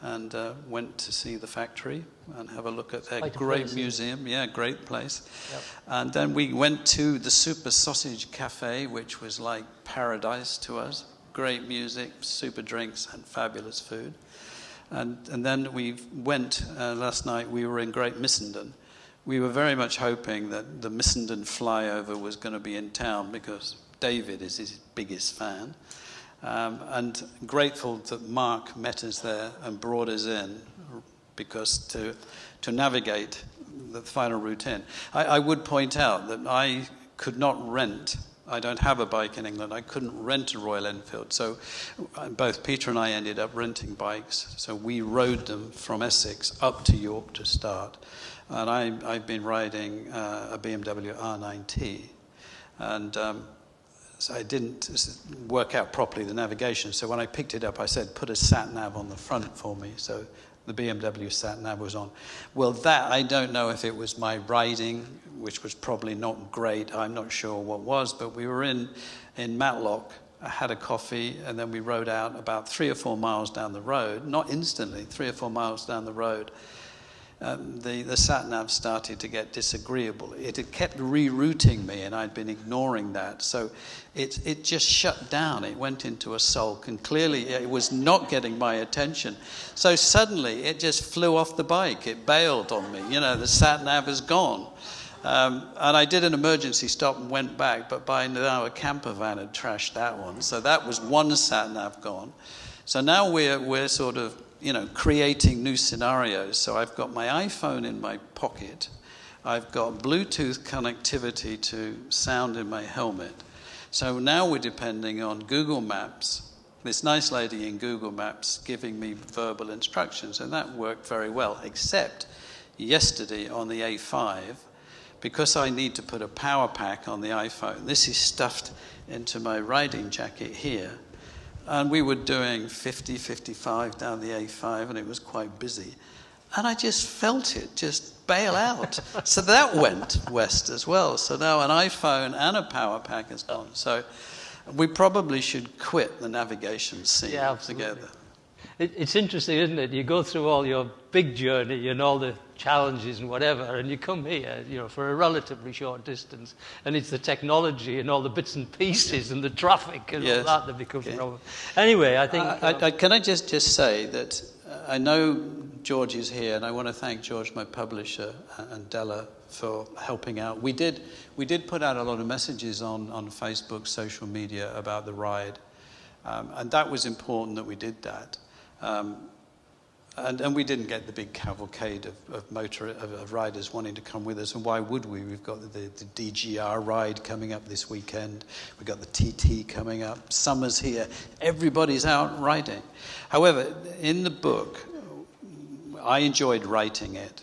and went to see the factory and have a look at their great museum. Yeah, great place. Yep. And then we went to the Super Sausage Cafe, which was like paradise to us. Great music, super drinks, and fabulous food. And then we went, last night we were in Great Missenden. We were very much hoping that the Missenden flyover was going to be in town, because David is his biggest fan. And grateful that Mark met us there and brought us in because to navigate the final route in. I would point out that I could not rent. I don't have a bike in England. I couldn't rent a Royal Enfield. So both Peter and I ended up renting bikes. So we rode them from Essex up to York to start. And I've been riding a BMW R9T. And so I didn't work out properly the navigation. So when I picked it up, I said, put a sat-nav on the front for me. So the BMW sat-nav was on. Well, that, I don't know if it was my riding, which was probably not great. I'm not sure what was, but we were in Matlock. I had a coffee, and then we rode out about 3 or 4 miles down the road. Not instantly, 3 or 4 miles down the road. The sat-nav started to get disagreeable. It had kept rerouting me, and I'd been ignoring that. So it just shut down. It went into a sulk, and clearly it was not getting my attention. So suddenly it just flew off the bike. It bailed on me. You know, the sat-nav is gone. And I did an emergency stop and went back, but by now a camper van had trashed that one. So that was one sat-nav gone. So now we're sort of, creating new scenarios. So I've got my iPhone in my pocket. I've got Bluetooth connectivity to sound in my helmet. So now we're depending on Google Maps. This nice lady in Google Maps giving me verbal instructions, and that worked very well, except yesterday on the A5, because I need to put a power pack on the iPhone. This is stuffed into my riding jacket here. And we were doing 50, 55 down the A5, and it was quite busy. And I just felt it just bail out. So that went west as well. So now an iPhone and a power pack is gone. So we probably should quit the navigation scene together. It's interesting, isn't it? You go through all your big journey and all the challenges and whatever, and you come here, for a relatively short distance, and it's the technology and all the bits and pieces and the traffic and all that becomes a problem. Anyway, I think... can I just say that I know George is here, and I want to thank George, my publisher, and Della for helping out. We did put out a lot of messages on Facebook, social media about the ride, and that was important that we did that. And we didn't get the big cavalcade of riders wanting to come with us, and why would we? We've got the DGR ride coming up this weekend. We've got the TT coming up. Summer's here. Everybody's out riding. However, in the book, I enjoyed writing it,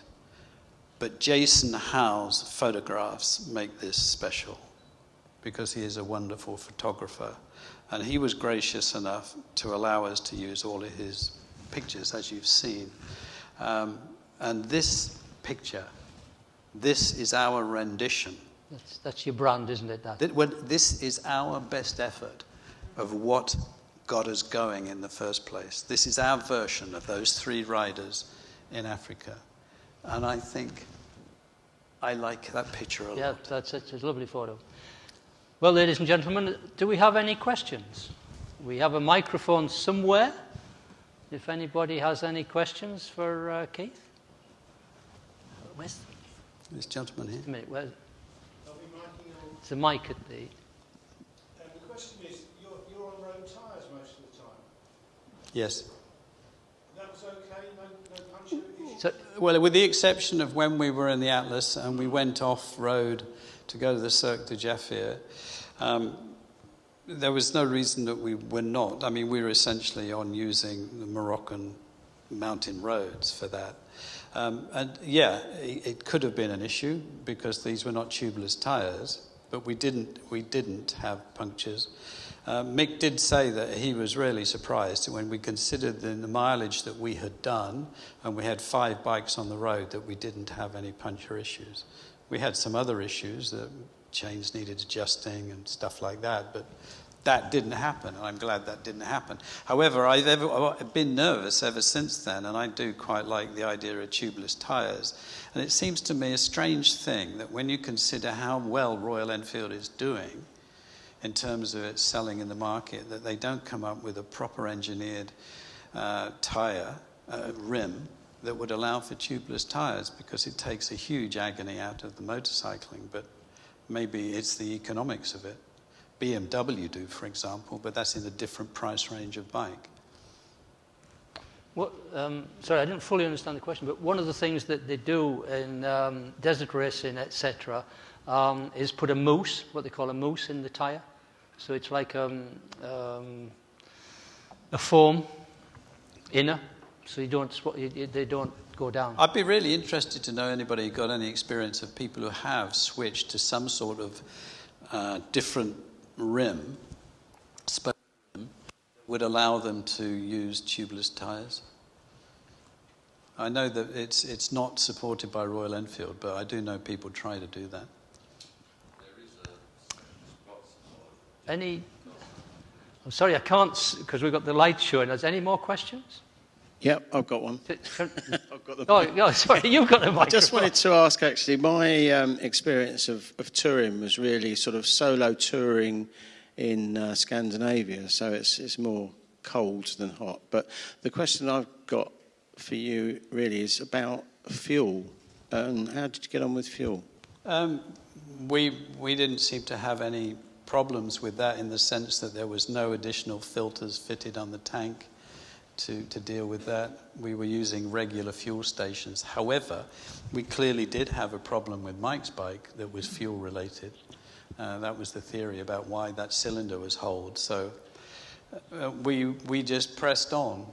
but Jason Howe's photographs make this special because he is a wonderful photographer. And he was gracious enough to allow us to use all of his pictures, as you've seen. And this picture, this is our rendition. That's your brand, isn't it? This is our best effort of what got us going in the first place. This is our version of those 3 riders in Africa. And I think I like that picture a lot. Yeah, that's a lovely photo. Well, ladies and gentlemen, do we have any questions? We have a microphone somewhere. If anybody has any questions for Keith. Where's this gentleman here? Just a minute. Where's... It's a mic at the... the question is, you're on road tyres most of the time? Yes. That was okay? No puncture issues? So, well, with the exception of when we were in the Atlas and we went off-road to go to the Cirque De Jefferier, there was no reason that we were not. I mean, we were essentially on using the Moroccan mountain roads for that. And yeah, it could have been an issue because these were not tubeless tyres, but we didn't have punctures. Mick did say that he was really surprised when we considered the mileage that we had done, and we had 5 bikes on the road, that we didn't have any puncture issues. We had some other issues, that chains needed adjusting and stuff like that, but that didn't happen, and I'm glad that didn't happen. However, I've been nervous ever since then, and I do quite like the idea of tubeless tyres. And it seems to me a strange thing that when you consider how well Royal Enfield is doing in terms of its selling in the market, that they don't come up with a proper engineered tyre rim that would allow for tubeless tyres, because it takes a huge agony out of the motorcycling. But maybe it's the economics of it. BMW do, for example, but that's in a different price range of bike. Sorry, I didn't fully understand the question, but one of the things that they do in desert racing, etc., is put a mousse, what they call a mousse, in the tyre. So it's like a foam inner, so they don't go down. I'd be really interested to know anybody who got any experience of people who have switched to some sort of different rim, would allow them to use tubeless tyres. I know that it's not supported by Royal Enfield, but I do know people try to do that. I'm sorry, I can't, because we've got the light showing us. Any more questions? Yep, I've got one. I've got the oh, sorry, you've got the microphone. I just wanted to ask, actually, my experience of touring was really sort of solo touring in Scandinavia, so it's more cold than hot. But the question I've got for you really is about fuel. How did you get on with fuel? We didn't seem to have any problems with that, in the sense that there was no additional filters fitted on the tank to deal with that. We were using regular fuel stations. However, we clearly did have a problem with Mike's bike that was fuel related. That was the theory about why that cylinder was holed. So we just pressed on.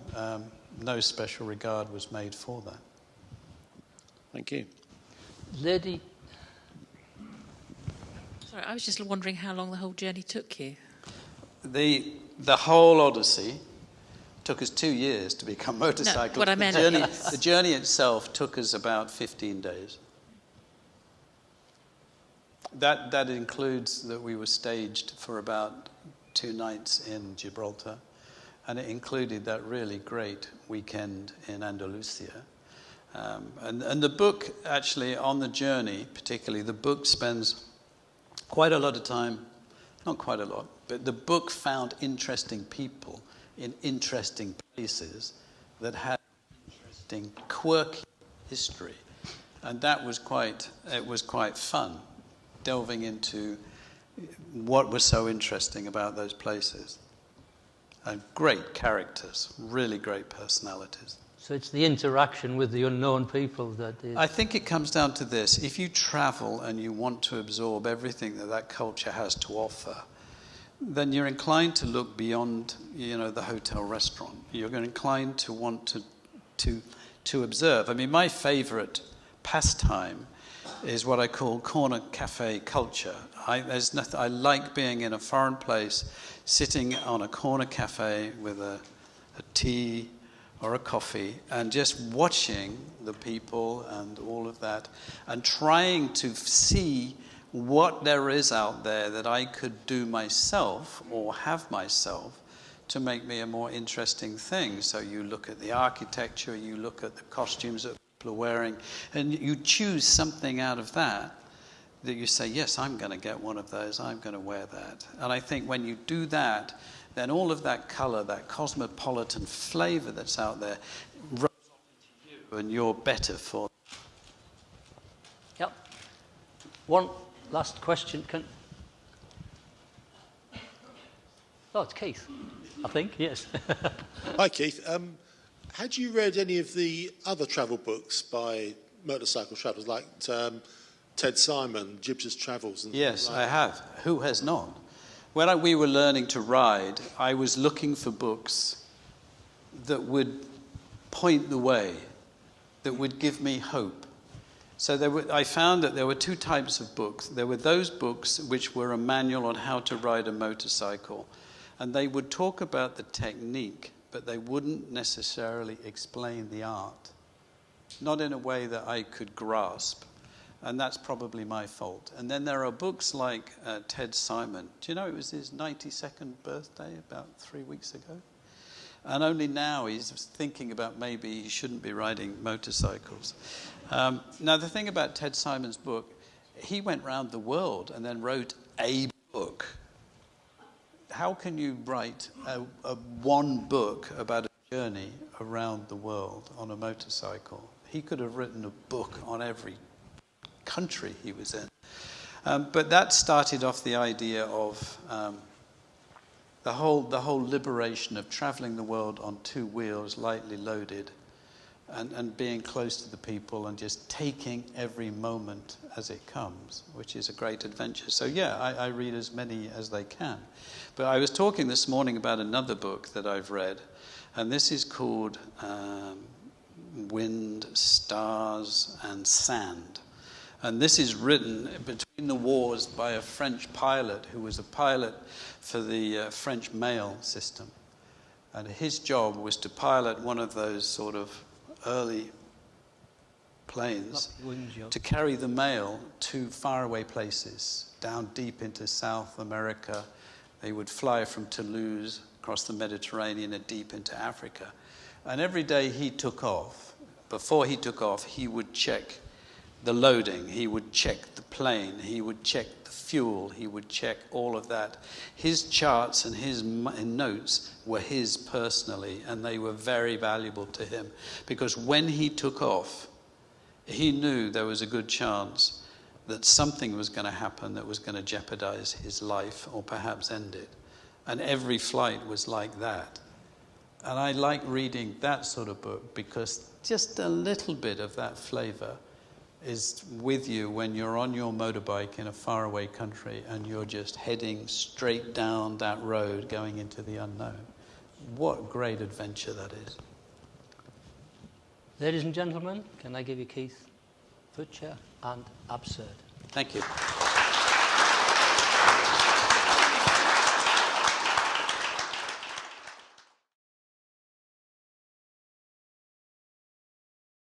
No special regard was made for that. Thank you. Lady. Sorry, I was just wondering how long the whole journey took you. The whole Odyssey took us 2 years to become motorcyclists. No, what I meant the journey itself took us about 15 days. That includes that we were staged for about 2 nights in Gibraltar, and it included that really great weekend in Andalusia. And the book, actually, on the journey, particularly, the book spends quite a lot of time, not quite a lot, but the book found interesting people in interesting places that had interesting, quirky history. And that was quite fun, delving into what was so interesting about those places. And great characters, really great personalities. So it's the interaction with the unknown people that is... I think it comes down to this. If you travel and you want to absorb everything that culture has to offer, then you're inclined to look beyond, the hotel restaurant. You're inclined to want to observe. I mean, my favorite pastime is what I call corner cafe culture. I like being in a foreign place, sitting on a corner cafe with a tea or a coffee, and just watching the people and all of that, and trying to see what there is out there that I could do myself or have myself to make me a more interesting thing. So you look at the architecture, you look at the costumes that people are wearing, and you choose something out of that you say, yes, I'm going to get one of those, I'm going to wear that. And I think when you do that, then all of that color, that cosmopolitan flavor that's out there, rolls into you, and you're better for it. Yep. One last question. Oh, it's Keith, I think, yes. Hi, Keith. Had you read any of the other travel books by motorcycle travellers, like Ted Simon, Gibbs's Travels? And yes, like I have. Who has not? When we were learning to ride, I was looking for books that would point the way, that would give me hope. So I found that there were 2 types of books. There were those books which were a manual on how to ride a motorcycle, and they would talk about the technique, but they wouldn't necessarily explain the art, not in a way that I could grasp. And that's probably my fault. And then there are books like Ted Simon. Do you know it was his 92nd birthday about 3 weeks ago? And only now he's thinking about maybe he shouldn't be riding motorcycles. Now, the thing about Ted Simon's book, he went round the world and then wrote a book. How can you write one book about a journey around the world on a motorcycle? He could have written a book on every country he was in. But that started off the idea of The whole liberation of traveling the world on two wheels, lightly loaded, and being close to the people and just taking every moment as it comes, which is a great adventure. So yeah, I read as many as they can. But I was talking this morning about another book that I've read, and this is called Wind, Stars and Sand. And this is written between the wars by a French pilot who was a pilot for the French mail system. And his job was to pilot one of those sort of early planes to carry the mail to faraway places, down deep into South America. They would fly from Toulouse across the Mediterranean and deep into Africa. And every day he took off, before he took off, he would check the loading, he would check the plane, he would check the fuel, he would check all of that. His charts and his notes were his personally, and they were very valuable to him, because when he took off, he knew there was a good chance that something was going to happen that was going to jeopardize his life or perhaps end it. And every flight was like that. And I like reading that sort of book because just a little bit of that flavor is with you when you're on your motorbike in a faraway country and you're just heading straight down that road going into the unknown. What great adventure that is. Ladies and gentlemen, can I give you Keith Futcher and Absurd? Thank you.